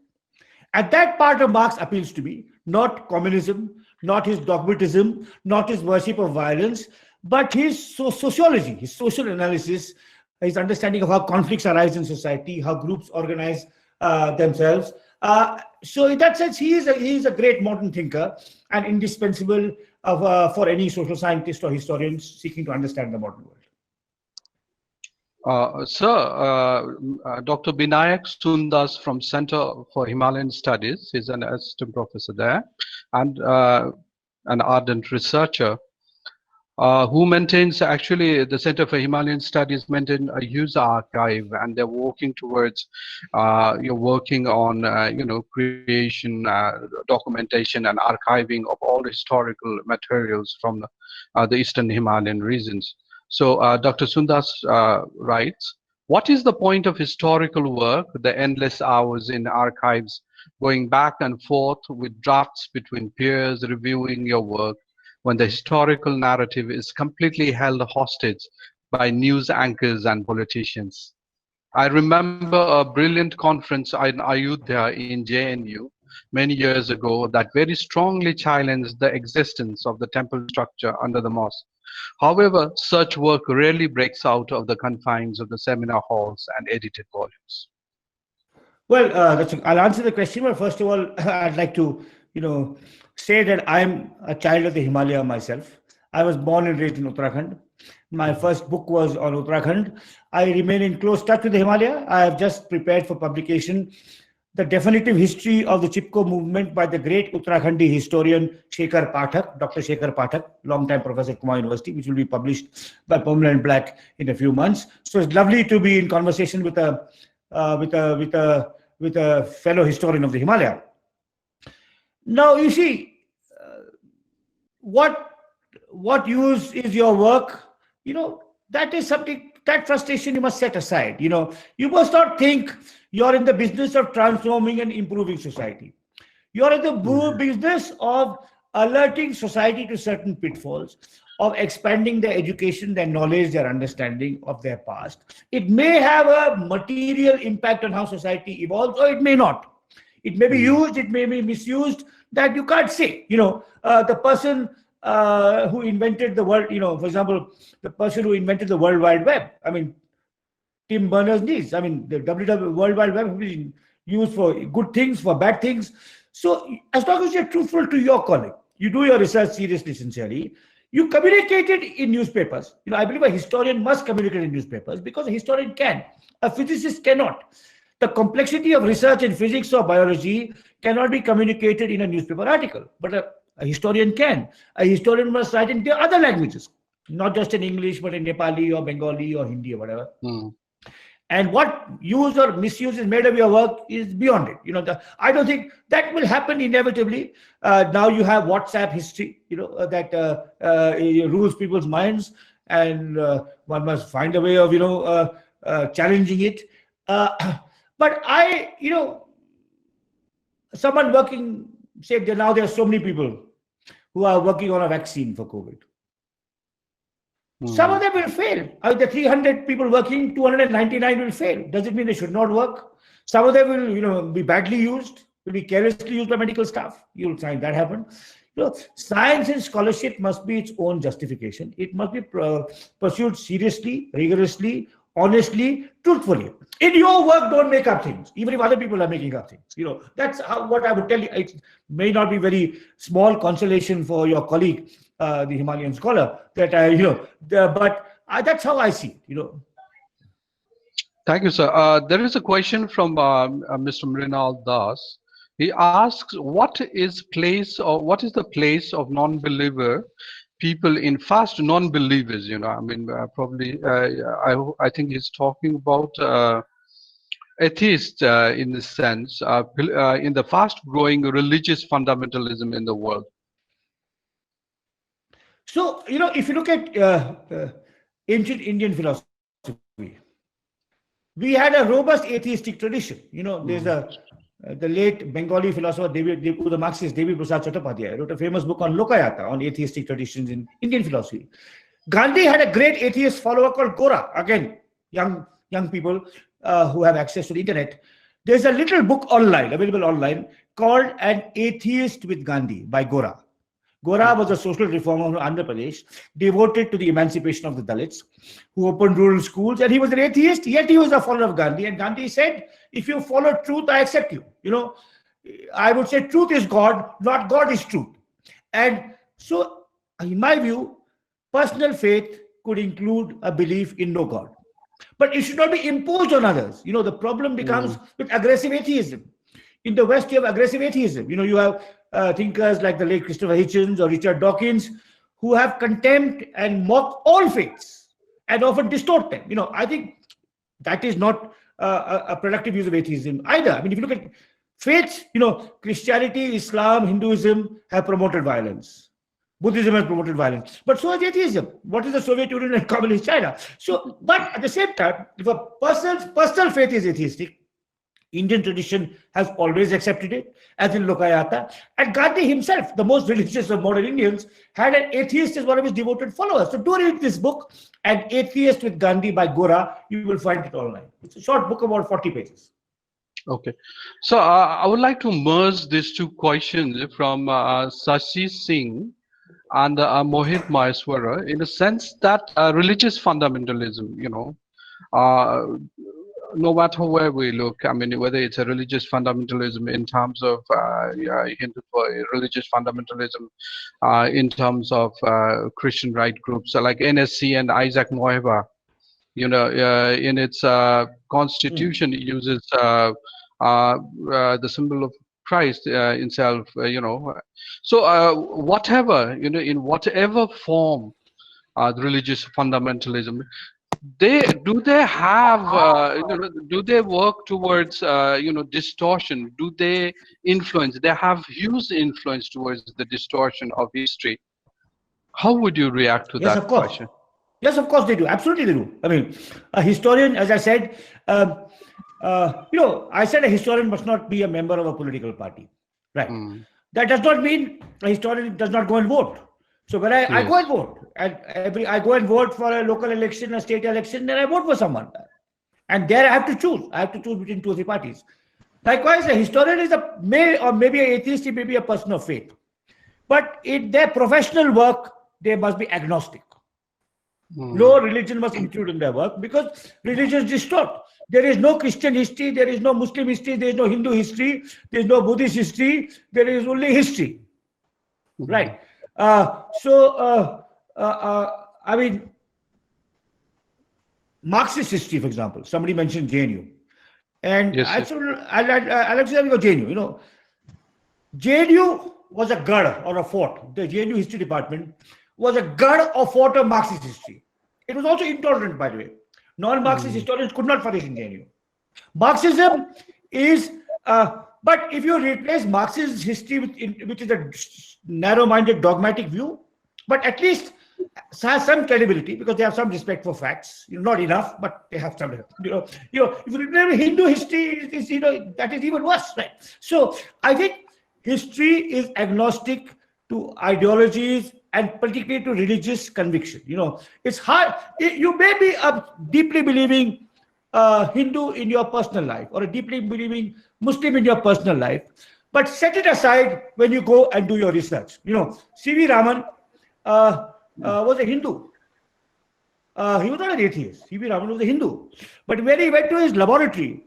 And that part of Marx appeals to me, not communism, not his dogmatism, not his worship of violence, but his sociology, his social analysis, his understanding of how conflicts arise in society, how groups organize themselves, So in that sense, he is a great modern thinker and indispensable for any social scientist or historian seeking to understand the modern world. Dr. Binayak Sundas from Center for Himalayan Studies, he's an assistant professor there and an ardent researcher who maintains, actually the Center for Himalayan Studies maintain a user archive, and they're working towards you're working on creation, documentation and archiving of all historical materials from the Eastern Himalayan regions. So Dr. Sundas writes, what is the point of historical work, the endless hours in archives, going back and forth with drafts between peers, reviewing your work, when the historical narrative is completely held hostage by news anchors and politicians? I remember a brilliant conference in Ayodhya in JNU many years ago that very strongly challenged the existence of the temple structure under the mosque. However, such work rarely breaks out of the confines of the seminar halls and edited volumes. Well, I'll answer the question, but first of all, I'd like to, say that I'm a child of the Himalaya myself. I was born and raised in Uttarakhand. My first book was on Uttarakhand. I remain in close touch with the Himalaya. I have just prepared for publication the definitive history of the Chipko movement by the great Uttarakhandi historian Shekhar Pathak, Dr. Shekhar Pathak, long-time professor at Kumar University, which will be published by Pamela & Black in a few months. So it's lovely to be in conversation with a fellow historian of the Himalaya. Now, you see, what use is your work? That is something, that frustration you must set aside. You must not think you're in the business of transforming and improving society. You're in the business of alerting society to certain pitfalls, of expanding their education, their knowledge, their understanding of their past. It may have a material impact on how society evolves, or it may not. It may be used, it may be misused, that you can't say. The person who invented the world, for example, the person who invented the World Wide Web, Tim Berners-Lee, the World Wide Web has been used for good things, for bad things. So as long as you're truthful to your calling, you do your research seriously, sincerely, you communicate it in newspapers. I believe a historian must communicate in newspapers because a historian can. A physicist cannot. The complexity of research in physics or biology cannot be communicated in a newspaper article, but a historian can. A historian must write in the other languages, not just in English, but in Nepali or Bengali or Hindi or whatever. And what use or misuse is made of your work is beyond it. I don't think that will happen inevitably. Now you have WhatsApp history, that rules people's minds, and one must find a way of, challenging it. But someone working, say now there are so many people who are working on a vaccine for COVID. Some of them will fail. Out of the 300 people working, 299 will fail. Does it mean they should not work? Some of them will, be badly used, will be carelessly used by medical staff. You'll find that happen. Science and scholarship must be its own justification. It must be pursued seriously, rigorously, honestly, truthfully. In your work, don't make up things, even if other people are making up things. That's what I would tell you. It may not be very small consolation for your colleague, the Himalayan scholar, that but that's how I see it. Thank you, sir. There is a question from Mr. Mrinal Das. He asks, what is the place of non-believer people in fast non-believers? Probably I think he's talking about atheists in the sense in the fast-growing religious fundamentalism in the world. So if you look at ancient Indian philosophy, we had a robust atheistic tradition. There's the late Bengali philosopher, the Marxist Devi Prasad Chattopadhyay, wrote a famous book on Lokayata, on atheistic traditions in Indian philosophy. Gandhi had a great atheist follower called Gora. Again, young people who have access to the internet. There's a little book available online, called An Atheist with Gandhi by Gora. Gora was a social reformer from Andhra Pradesh, devoted to the emancipation of the Dalits, who opened rural schools, and he was an atheist, yet he was a follower of Gandhi. And Gandhi said, if you follow truth, I accept you. I would say truth is God, not God is truth. And so, in my view, personal faith could include a belief in no God. But it should not be imposed on others. The problem becomes with aggressive atheism. In the West, you have aggressive atheism. You have thinkers like the late Christopher Hitchens or Richard Dawkins who have contempt and mock all faiths and often distort them. I think that is not a productive use of atheism either. I mean, if you look at faiths, Christianity, Islam, Hinduism have promoted violence. Buddhism has promoted violence. But so has atheism. What is the Soviet Union and communist China? So, but at the same time, if a personal faith is atheistic, Indian tradition has always accepted it, as in Lokayata. And Gandhi himself, the most religious of modern Indians, had an atheist as one of his devoted followers. So do read this book, An Atheist with Gandhi by Gora. You will find it online. It's a short book, about 40 pages. Okay. So I would like to merge these two questions from Sashi Singh and Mohit Maheswara, in the sense that religious fundamentalism, no matter where we look, I mean, whether it's a religious fundamentalism in terms of religious fundamentalism, in terms of Christian right groups like NSC and Isaac Moeva, in its constitution, it uses the symbol of Christ himself, So whatever, in whatever form the religious fundamentalism, do they have, do they work towards, distortion? Do they influence? They have huge influence towards the distortion of history. How would you react to that question? Yes, of course they do. Absolutely they do. I mean, a historian, as I said, I said a historian must not be a member of a political party, right? That does not mean a historian does not go and vote. So when I go and vote, and I go and vote for a local election, a state election, then I vote for someone. And there I have to choose. I have to choose between 2 or 3 parties. Likewise, a historian is maybe an atheist, he may be a person of faith. But in their professional work, they must be agnostic. No religion must include in their work, because religions distort. There is no Christian history, there is no Muslim history, there is no Hindu history, there is no Buddhist history, there is only history. Right? I mean, Marxist history, for example, somebody mentioned JNU. And Alexander JNU, JNU was a gad or a fort. The JNU history department was a gad or fort of Marxist history. It was also intolerant, by the way. Non-Marxist historians could not flourish in JNU. Marxism is, but if you replace Marxist history, which is a narrow-minded dogmatic view, but at least has some credibility because they have some respect for facts. Not enough, but they have some. If you remember Hindu history, that is even worse, right? So I think history is agnostic to ideologies and particularly to religious conviction. It's hard. You may be a deeply believing Hindu in your personal life or a deeply believing Muslim in your personal life, but set it aside when you go and do your research. C.V. Raman was a Hindu. He was not an atheist. C.V. Raman was a Hindu. But when he went to his laboratory,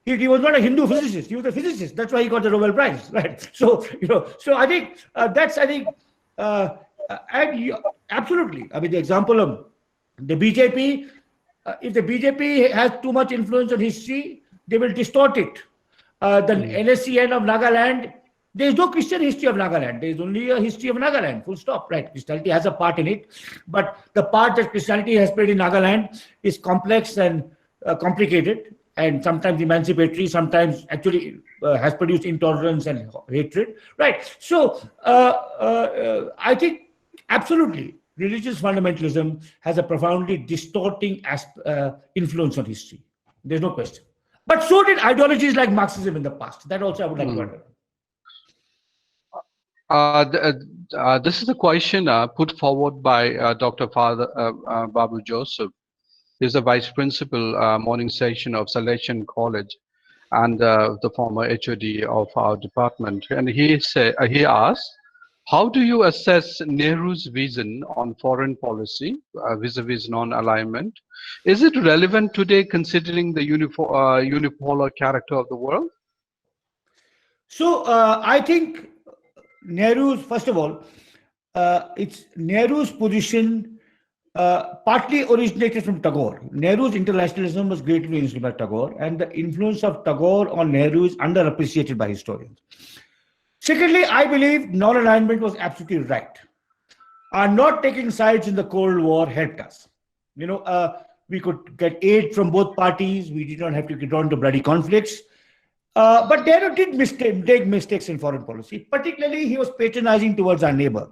he was not a Hindu physicist. He was a physicist. That's why he got the Nobel Prize, right? So, so I think absolutely. I mean, the example of the BJP, if the BJP has too much influence on history, they will distort it. The NSCN of Nagaland, there is no Christian history of Nagaland. There is only a history of Nagaland, full stop, right? Christianity has a part in it, but the part that Christianity has played in Nagaland is complex and complicated, and sometimes emancipatory, sometimes actually has produced intolerance and hatred, right? So I think absolutely religious fundamentalism has a profoundly distorting influence on history. There's no question. But so did ideologies like Marxism in the past. That also I would like to add. This is a question put forward by Dr. Father Babu Joseph. He's the Vice Principal morning session of Salesian College and the former HOD of our department. And he asked, how do you assess Nehru's vision on foreign policy vis-a-vis non-alignment? Is it relevant today considering the unipolar character of the world? So I think Nehru's, first of all, it's Nehru's position partly originated from Tagore. Nehru's internationalism was greatly influenced by Tagore, and the influence of Tagore on Nehru is underappreciated by historians. Secondly, I believe non-alignment was absolutely right. Not taking sides in the Cold War helped us. We could get aid from both parties. We did not have to get drawn to bloody conflicts. But Nehru did make mistakes in foreign policy. Particularly, he was patronizing towards our neighbors,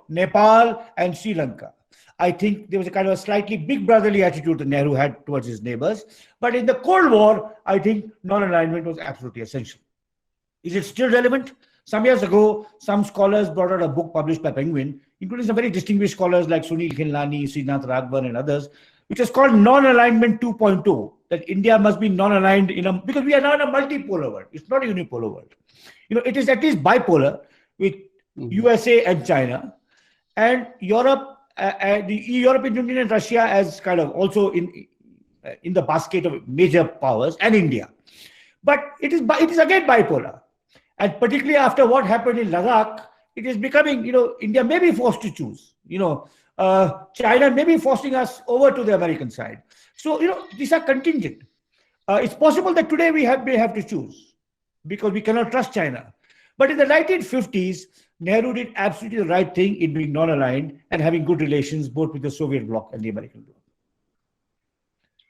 Nepal and Sri Lanka. I think there was a kind of a slightly big brotherly attitude that Nehru had towards his neighbors. But in the Cold War, I think non-alignment was absolutely essential. Is it still relevant? Some years ago, some scholars brought out a book published by Penguin, including some very distinguished scholars like Sunil Khilnani, Srinath Raghavan, and others, which is called Non-Alignment 2.0, that India must be non-aligned because we are now in a multipolar world. It's not a unipolar world. It is at least bipolar with USA and China, and Europe, the European Union and Russia as kind of also in the basket of major powers, and India. But it is again bipolar. And particularly after what happened in Ladakh, it is becoming, India may be forced to choose. China may be forcing us over to the American side. So, these are contingent. It's possible that today we may have to choose because we cannot trust China. But in the 1950s, Nehru did absolutely the right thing in being non-aligned and having good relations both with the Soviet bloc and the American bloc.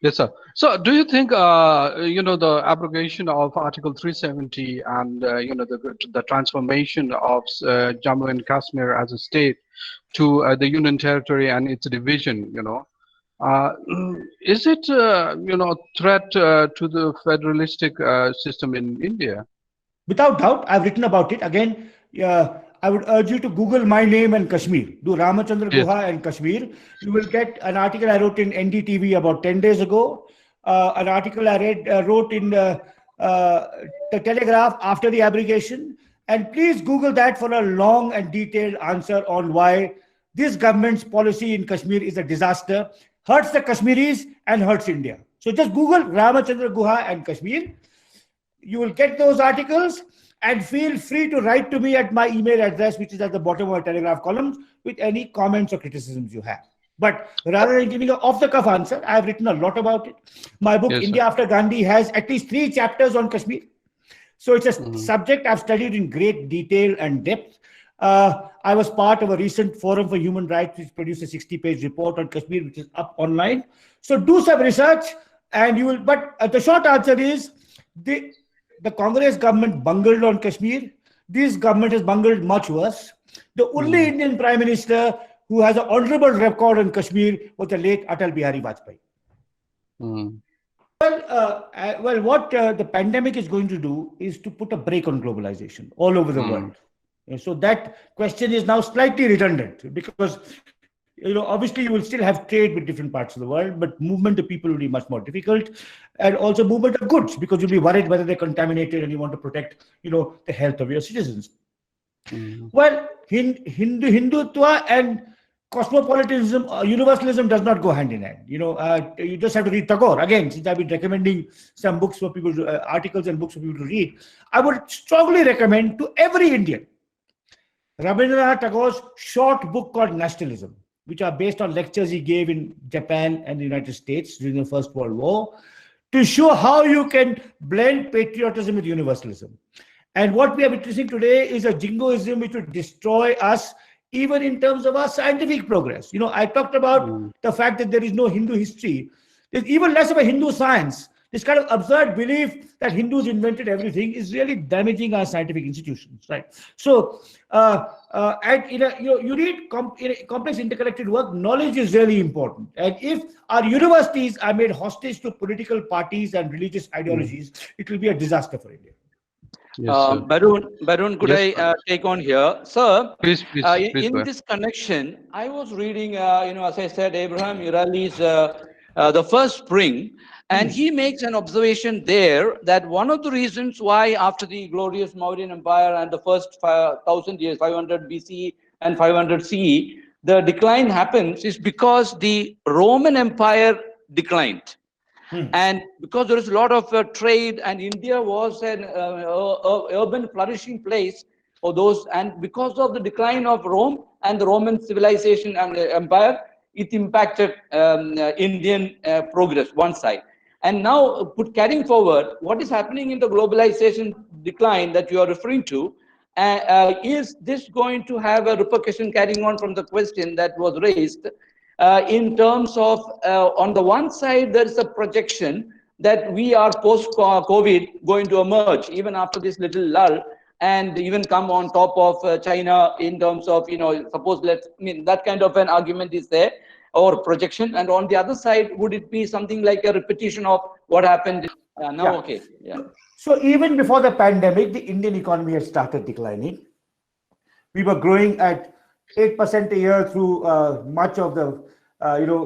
Yes, sir. So do you think, the abrogation of Article 370 and, the transformation of Jammu and Kashmir as a state to the Union Territory and its division, is it, a threat to the federalistic system in India? Without doubt, I've written about it. Again, I would urge you to Google my name and Kashmir. Do Ramachandra Guha and Kashmir. You will get an article I wrote in NDTV about 10 days ago. An article I wrote in the Telegraph after the abrogation. And please Google that for a long and detailed answer on why this government's policy in Kashmir is a disaster, hurts the Kashmiris and hurts India. So just Google Ramachandra Guha and Kashmir. You will get those articles. And feel free to write to me at my email address, which is at the bottom of our Telegraph columns, with any comments or criticisms you have. But rather than giving an off-the-cuff answer, I have written a lot about it. My book, India After Gandhi, has at least 3 chapters on Kashmir. So it's a subject I've studied in great detail and depth. I was part of a recent Forum for Human Rights, which produced a 60-page report on Kashmir, which is up online. So do some research, and you will. But the short answer is the Congress government bungled on Kashmir. This government has bungled much worse. The only Indian Prime Minister who has an honorable record on Kashmir was the late Atal Bihari Vajpayee. Well, what the pandemic is going to do is to put a brake on globalization all over the world. And so that question is now slightly redundant because, obviously you will still have trade with different parts of the world, but movement of people will be much more difficult, and also movement of goods because you'll be worried whether they're contaminated and you want to protect, the health of your citizens. Well, Hindutva and cosmopolitanism, universalism does not go hand in hand. You just have to read Tagore. Again, since I've been recommending some books for people, articles and books for people to read, I would strongly recommend to every Indian Rabindranath Tagore's short book called Nationalism, which are based on lectures he gave in Japan and the United States during the First World War, to show how you can blend patriotism with universalism. And what we are witnessing today is a jingoism which would destroy us, even in terms of our scientific progress. I talked about the fact that there is no Hindu history. There's even less of a Hindu science. This kind of absurd belief that Hindus invented everything is really damaging our scientific institutions, right? So, you need complex interconnected work. Knowledge is really important. And if our universities are made hostage to political parties and religious ideologies, it will be a disaster for India. Yes, Barun, could I take on here? Sir, please in this connection, I was reading, as I said, Abraham Urali's The First Spring, and he makes an observation there that one of the reasons why after the glorious Mauryan Empire and the first 1,000 years, 500 BCE and 500 CE, the decline happens is because the Roman Empire declined. And because there is a lot of trade, and India was an urban flourishing place for those, and because of the decline of Rome and the Roman civilization and empire, it impacted Indian progress, one side. And now, carrying forward, what is happening in the globalization decline that you are referring to, is this going to have a repercussion carrying on from the question that was raised, in terms of, on the one side, there is a projection that we are post-COVID going to emerge even after this little lull, and even come on top of China in terms of, suppose that kind of an argument is there, or projection. And on the other side, would it be something like a repetition of what happened now? Yeah. Okay. Yeah. So even before the pandemic, the Indian economy had started declining. We were growing at 8% a year through much of the,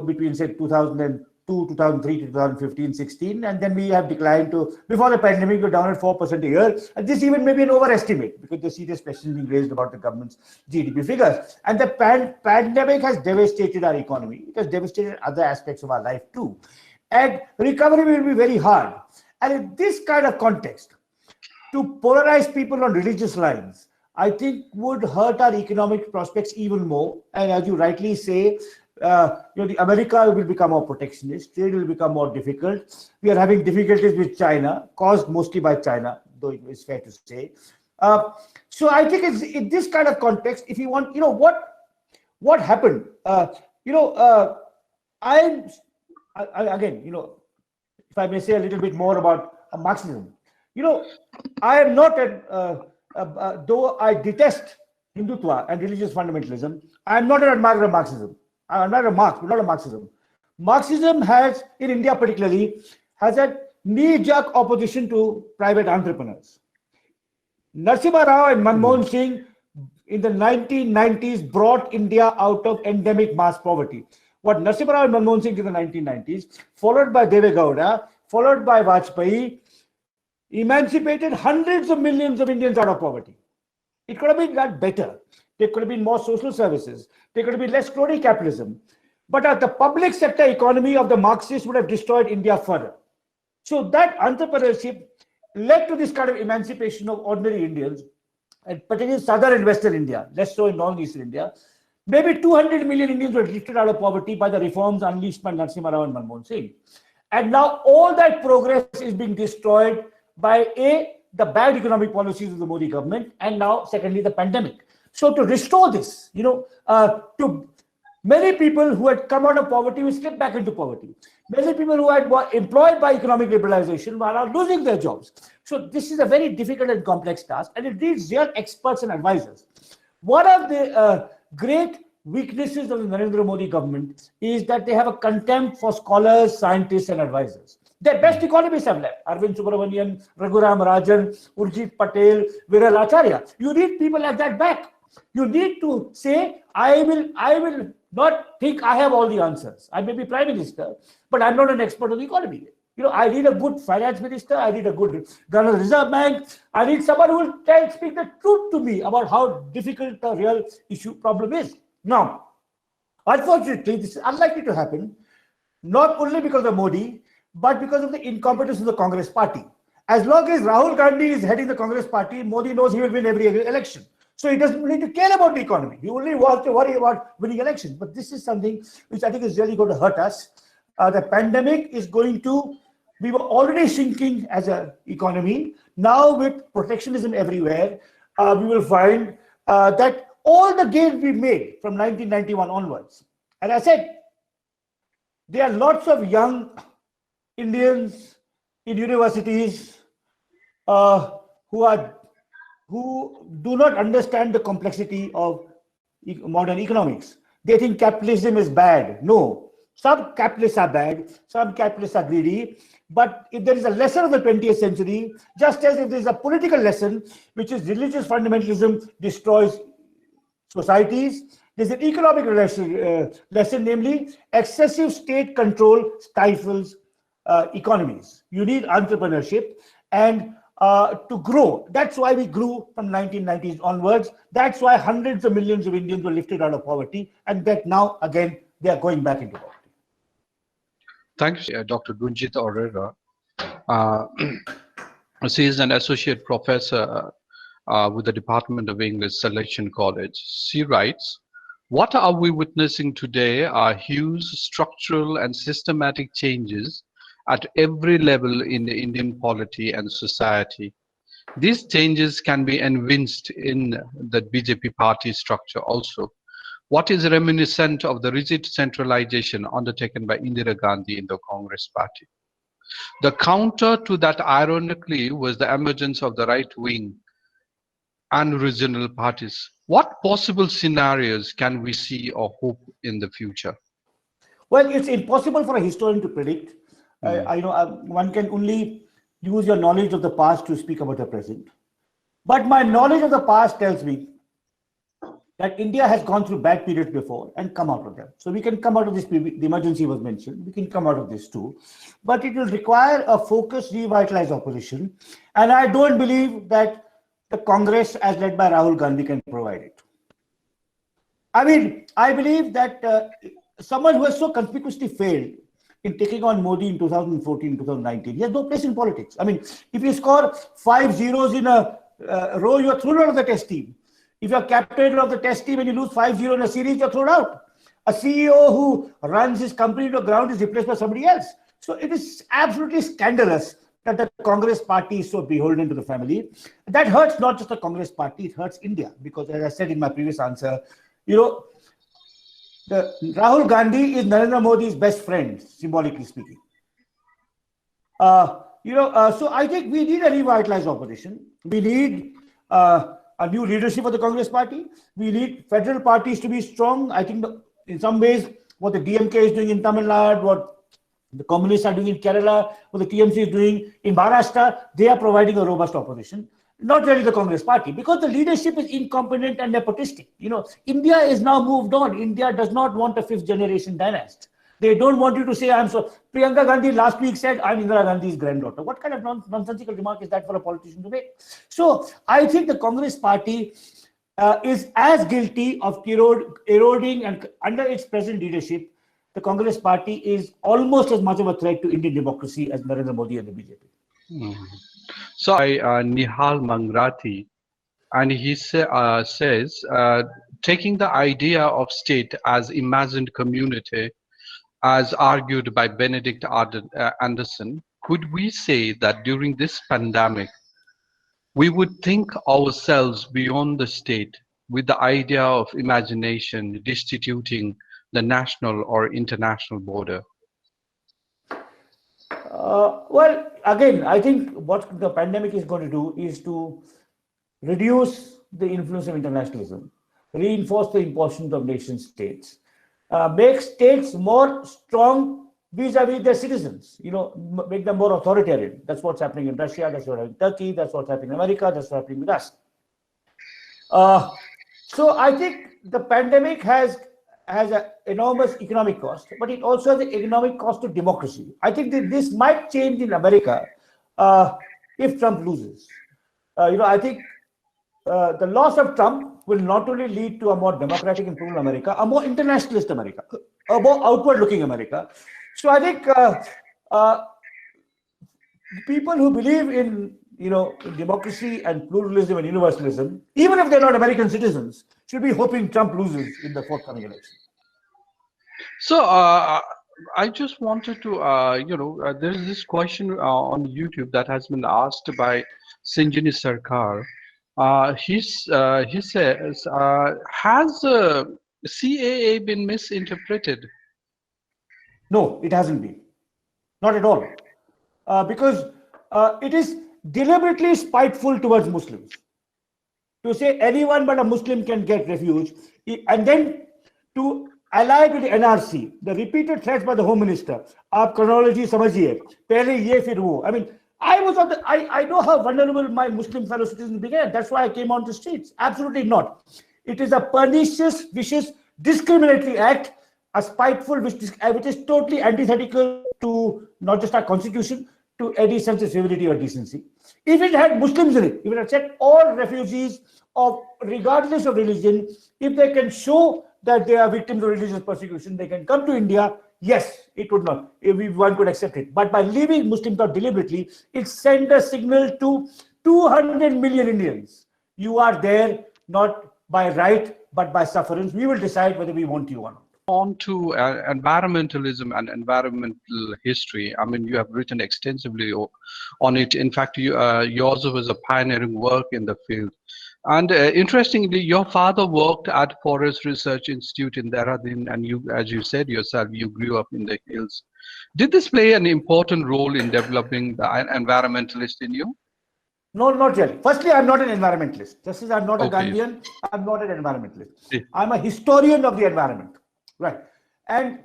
between say 2002, 2003 to 2015, 16. And then we have declined to, before the pandemic, we were down at 4% a year. And this even may be an overestimate, because the serious questions being raised about the government's GDP figures. And the pandemic has devastated our economy. It has devastated other aspects of our life too. And recovery will be very hard. And in this kind of context, to polarize people on religious lines, I think would hurt our economic prospects even more. And as you rightly say, the America will become more protectionist, trade will become more difficult. We are having difficulties with China, caused mostly by China, though it is fair to say. So I think it's in this kind of context, if you want, what happened? Again, if I may say a little bit more about Marxism, I am not though I detest Hindutva and religious fundamentalism, I am not an admirer of Marxism. I am not a Marx, but not a Marxism. Marxism has, in India particularly, has a knee-jerk opposition to private entrepreneurs. Narasimha Rao and Manmohan Singh in the 1990s brought India out of endemic mass poverty. What Narasimha Rao and Manmohan Singh did in the 1990s, followed by Deve Gowda, followed by Vajpayee, emancipated hundreds of millions of Indians out of poverty. It could have been done better. There could have been more social services. There could have been less crony capitalism. But the public sector economy of the Marxists would have destroyed India further. So that entrepreneurship led to this kind of emancipation of ordinary Indians, and particularly southern and western India, less so in northeastern India. Maybe 200 million Indians were lifted out of poverty by the reforms unleashed by Narasimha Rao and Manmohan Singh. And now all that progress is being destroyed by the bad economic policies of the Modi government, and now secondly the pandemic. So to restore this, to many people who had come out of poverty will slip back into poverty. Many people who were employed by economic liberalization are now losing their jobs. So this is a very difficult and complex task, and it needs real experts and advisors. One of the great weaknesses of the Narendra Modi government is that they have a contempt for scholars, scientists, and advisors. Their best economists have left. Arvind Subramanian, Raghuram Rajan, Urjit Patel, Viral Acharya. You need people like that back. You need to say, I will not think I have all the answers. I may be prime minister, but I'm not an expert on the economy. I need a good finance minister. I need a good Governor of the Reserve Bank. I need someone who will speak the truth to me about how difficult the real problem is. Now, unfortunately, this is unlikely to happen, not only because of Modi, but because of the incompetence of the Congress party. As long as Rahul Gandhi is heading the Congress party, Modi knows he will win every election. So he doesn't need to care about the economy. He only wants to worry about winning elections. But this is something which I think is really going to hurt us. The pandemic is going to, we were already shrinking as an economy. Now with protectionism everywhere, we will find that all the gains we made from 1991 onwards, and I said, there are lots of young Indians in universities who do not understand the complexity of modern economics. They think capitalism is bad. No, some capitalists are bad, some capitalists are greedy. But if there is a lesson of the 20th century, just as if there is a political lesson, which is religious fundamentalism destroys societies, there's an economic lesson, namely excessive state control stifles economies. You need entrepreneurship and to grow. That's why we grew from 1990s onwards. That's why hundreds of millions of Indians were lifted out of poverty, and that now again they are going back into poverty. Thanks, Dr. Gunjit Orera. She is an associate professor with the Department of English, Salesian College. She writes, "What are we witnessing today are huge structural and systematic changes at every level in the Indian polity and society. These changes can be evinced in the BJP party structure also. What is reminiscent of the rigid centralization undertaken by Indira Gandhi in the Congress party. The counter to that, ironically, was the emergence of the right wing and regional parties. What possible scenarios can we see or hope in the future?" Well, it's impossible for a historian to predict. I know one can only use your knowledge of the past to speak about the present. But my knowledge of the past tells me that India has gone through bad periods before and come out of them. So we can come out of this, the emergency was mentioned, we can come out of this too. But it will require a focused, revitalized opposition. And I don't believe that the Congress as led by Rahul Gandhi can provide it. I mean, I believe that someone who has so conspicuously failed in taking on Modi in 2014, 2019, he has no place in politics. I mean, if you score 5 zeros in a row, you are thrown out of the test team. If you're captain of the test team and you lose 5-0 in a series, you're thrown out. A CEO who runs his company to the ground is replaced by somebody else. So it is absolutely scandalous that the Congress party is so beholden to the family. That hurts not just the Congress party, it hurts India. Because as I said in my previous answer, Rahul Gandhi is Narendra Modi's best friend, symbolically speaking. So I think we need a revitalized opposition. We need a new leadership of the Congress party. We need federal parties to be strong. I think in some ways, what the DMK is doing in Tamil Nadu, what the communists are doing in Kerala, what the TMC is doing in Maharashtra, they are providing a robust opposition. Not really the Congress party, because the leadership is incompetent and nepotistic. India is now moved on. India does not want a 5th generation dynast. They don't want you to say, Priyanka Gandhi last week said, I'm Indira Gandhi's granddaughter. What kind of nonsensical remark is that for a politician to make? So I think the Congress party is as guilty of eroding, and under its present leadership, the Congress party is almost as much of a threat to Indian democracy as Narendra Modi and the BJP. So Nihal Mangrati, and he says, taking the idea of state as imagined community, as argued by Benedict Anderson, could we say that during this pandemic, we would think ourselves beyond the state with the idea of imagination destituting the national or international border? Well, again, I think what the pandemic is going to do is to reduce the influence of internationalism, reinforce the importance of nation states, make states more strong vis-a-vis their citizens, make them more authoritarian. That's what's happening in Russia, that's what's happening in Turkey, that's what's happening in America, that's what's happening with us. So I think the pandemic has an enormous economic cost, but it also has an economic cost to democracy. I think that this might change in America if Trump loses. I think the loss of Trump will not only lead to a more democratic and plural America, a more internationalist America, a more outward-looking America. So I think people who believe in democracy and pluralism and universalism, even if they're not American citizens, should be hoping Trump loses in the forthcoming election. So I just wanted to, there's this question on YouTube that has been asked by Sinjini Sarkar. He says, has CAA been misinterpreted? No, it hasn't been. Not at all. Because it is deliberately spiteful towards Muslims. To say anyone but a Muslim can get refuge, and then to ally to the NRC, the repeated threats by the Home Minister, aap chronology samajhiye, pehle ye fir wo. I mean, I know how vulnerable my Muslim fellow citizens began. That's why I came on the streets. Absolutely not. It is a pernicious, vicious, discriminatory act, a spiteful, which is totally antithetical to not just our constitution, to any sense of civility or decency. If it had Muslims in it, if it had said all refugees, regardless of religion, if they can show that they are victims of religious persecution, they can come to India, yes, it would not, one could accept it. But by leaving Muslim thought deliberately, it sent a signal to 200 million Indians. You are there not by right, but by sufferance. We will decide whether we want you or not. On to environmentalism and environmental history. I mean, you have written extensively on it. In fact, yours was a pioneering work in the field. And interestingly, your father worked at Forest Research Institute in Dehradun, and you, as you said yourself, you grew up in the hills. Did this play an important role in developing the environmentalist in you? No, not really. Firstly, I'm not an environmentalist. Just as I'm not a Gandhian, I'm not an environmentalist. Yeah. I'm a historian of the environment. Right. And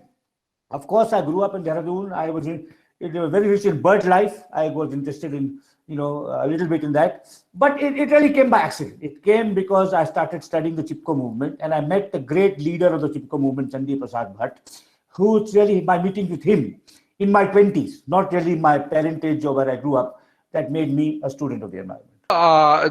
of course, I grew up in Dehradun. I was very rich in bird life. I was interested in, a little bit in that. But it really came by accident. It came because I started studying the Chipko movement, and I met the great leader of the Chipko movement, Chandi Prasad Bhatt, who really, by meeting with him in my 20s, not really my parentage or where I grew up, that made me a student of the environment.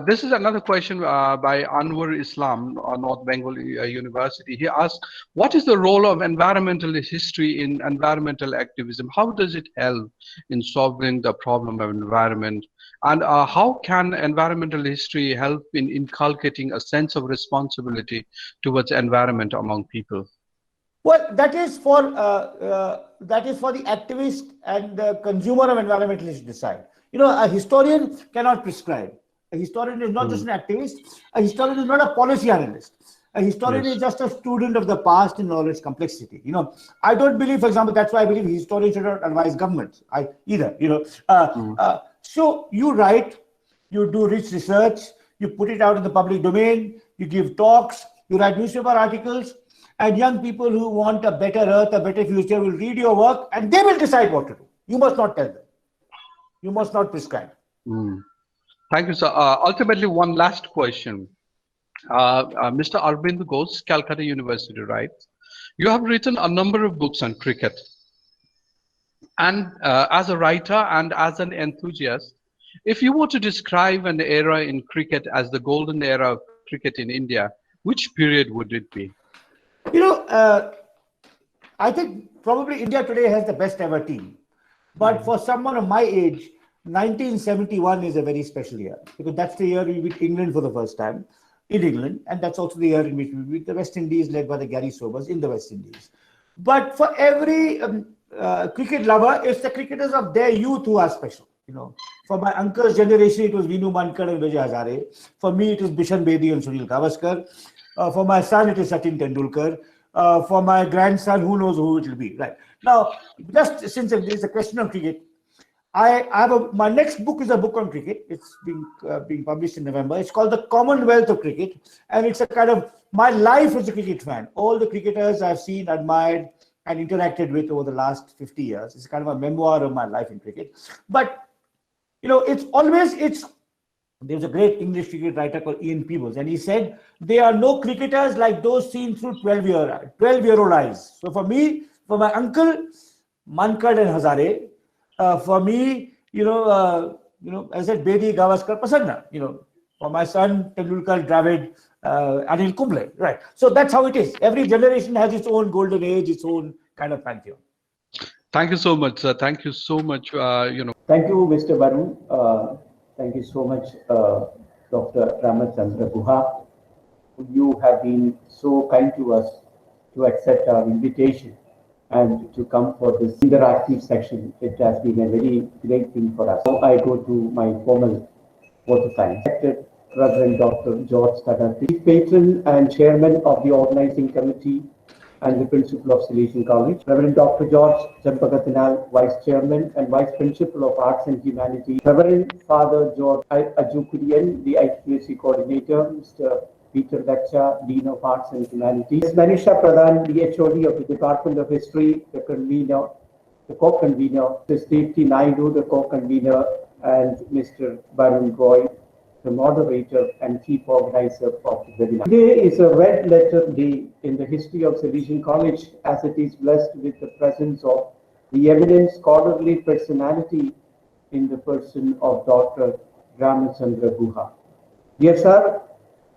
This is another question by Anwar Islam, North Bengal University. He asked, what is the role of environmental history in environmental activism? How does it help in solving the problem of environment? And how can environmental history help in inculcating a sense of responsibility towards environment among people? Well, that is for the activist and the consumer of environmentalists to decide. A historian cannot prescribe. A historian is not just an activist. A historian is not a policy analyst. A historian is just a student of the past in knowledge complexity. I don't believe, for example, that's why I believe historians should not advise governments either. So you write, you do rich research, you put it out in the public domain, you give talks, you write newspaper articles, and young people who want a better earth, a better future will read your work, and they will decide what to do. You must not tell them. You must not prescribe. Thank you, sir. Ultimately, one last question. Mr. Arvind Ghosh, Calcutta University, writes, you have written a number of books on cricket. And as a writer and as an enthusiast, if you were to describe an era in cricket as the golden era of cricket in India, which period would it be? I think probably India today has the best ever team. But for someone of my age, 1971 is a very special year, because that's the year we beat England for the first time in England, and that's also the year in which we beat the West Indies, led by the Gary Sobers in the West Indies. But for every cricket lover, it's the cricketers of their youth who are special. For my uncle's generation, it was Vinu Mankad and Vijay Hazare. For me, it was Bishan Bedi and Sunil Gavaskar. For my son, it is Sachin Tendulkar. For my grandson, who knows who it will be. Right now, just since it is a question of cricket, my next book is a book on cricket. It's being published in November. It's called The Commonwealth of Cricket, and it's a kind of my life as a cricket fan. All the cricketers I've seen, admired, and interacted with over the last 50 years. It's kind of a memoir of my life in cricket. But there's a great English cricket writer called Ian Peebles, and he said there are no cricketers like those seen through 12-year-old eyes. So for me, for my uncle, Mankad and Hazare. For me, as I said, Bedi, Gavaskar, Prasanna. For my son, Tendulkar, Dravid, Anil Kumble. Right. So that's how it is. Every generation has its own golden age, its own kind of pantheon. Thank you so much, sir. Thank you so much. Thank you, Mr. Varun. Thank you so much, Dr. Ramachandra Guha. You have been so kind to us to accept our invitation and to come for this interactive section. It has been a very great thing for us. Now I go to my formal vote of thanks. Reverend Dr. George Tadati, patron and chairman of the organizing committee and the principal of Salesian College. Reverend Dr. George Champagatinal, vice chairman and vice principal of Arts and Humanities. Reverend Father George Ajukurian, the IQAC coordinator. Mr. Peter Leccha, Dean of Arts and Humanities. Ms. Manisha Pradhan, the HOD of the Department of History, the co-convener, Ms. Deepthi Naidu, the co-convener, and Mr. Varun Roy, the moderator and chief organizer of the webinar. Today is a red letter day in the history of Salesian College, as it is blessed with the presence of the eminent scholarly personality in the person of Dr. Ramachandra Guha. Dear sir,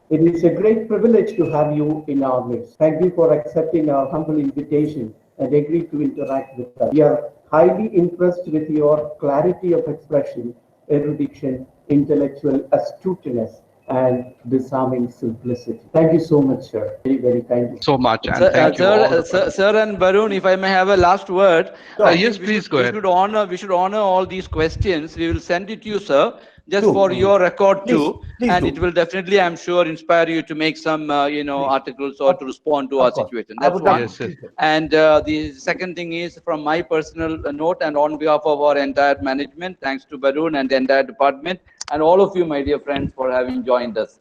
it is a great privilege to have you in our midst. Thank you for accepting our humble invitation and agreed to interact with us. We are highly impressed with your clarity of expression, erudition, intellectual astuteness, and disarming simplicity. Thank you so much, sir. Very, very kind. So much, and thank you all. Sir and Barun, if I may have a last word. Yes, please go ahead. We should honor all these questions. We will send it to you, sir, just for your record too. And it will definitely, I'm sure, inspire you to make some, articles or to respond to our situation. That's one. Yes, yes. And the second thing is, from my personal note and on behalf of our entire management, thanks to Barun and the entire department, and all of you, my dear friends, for having joined us.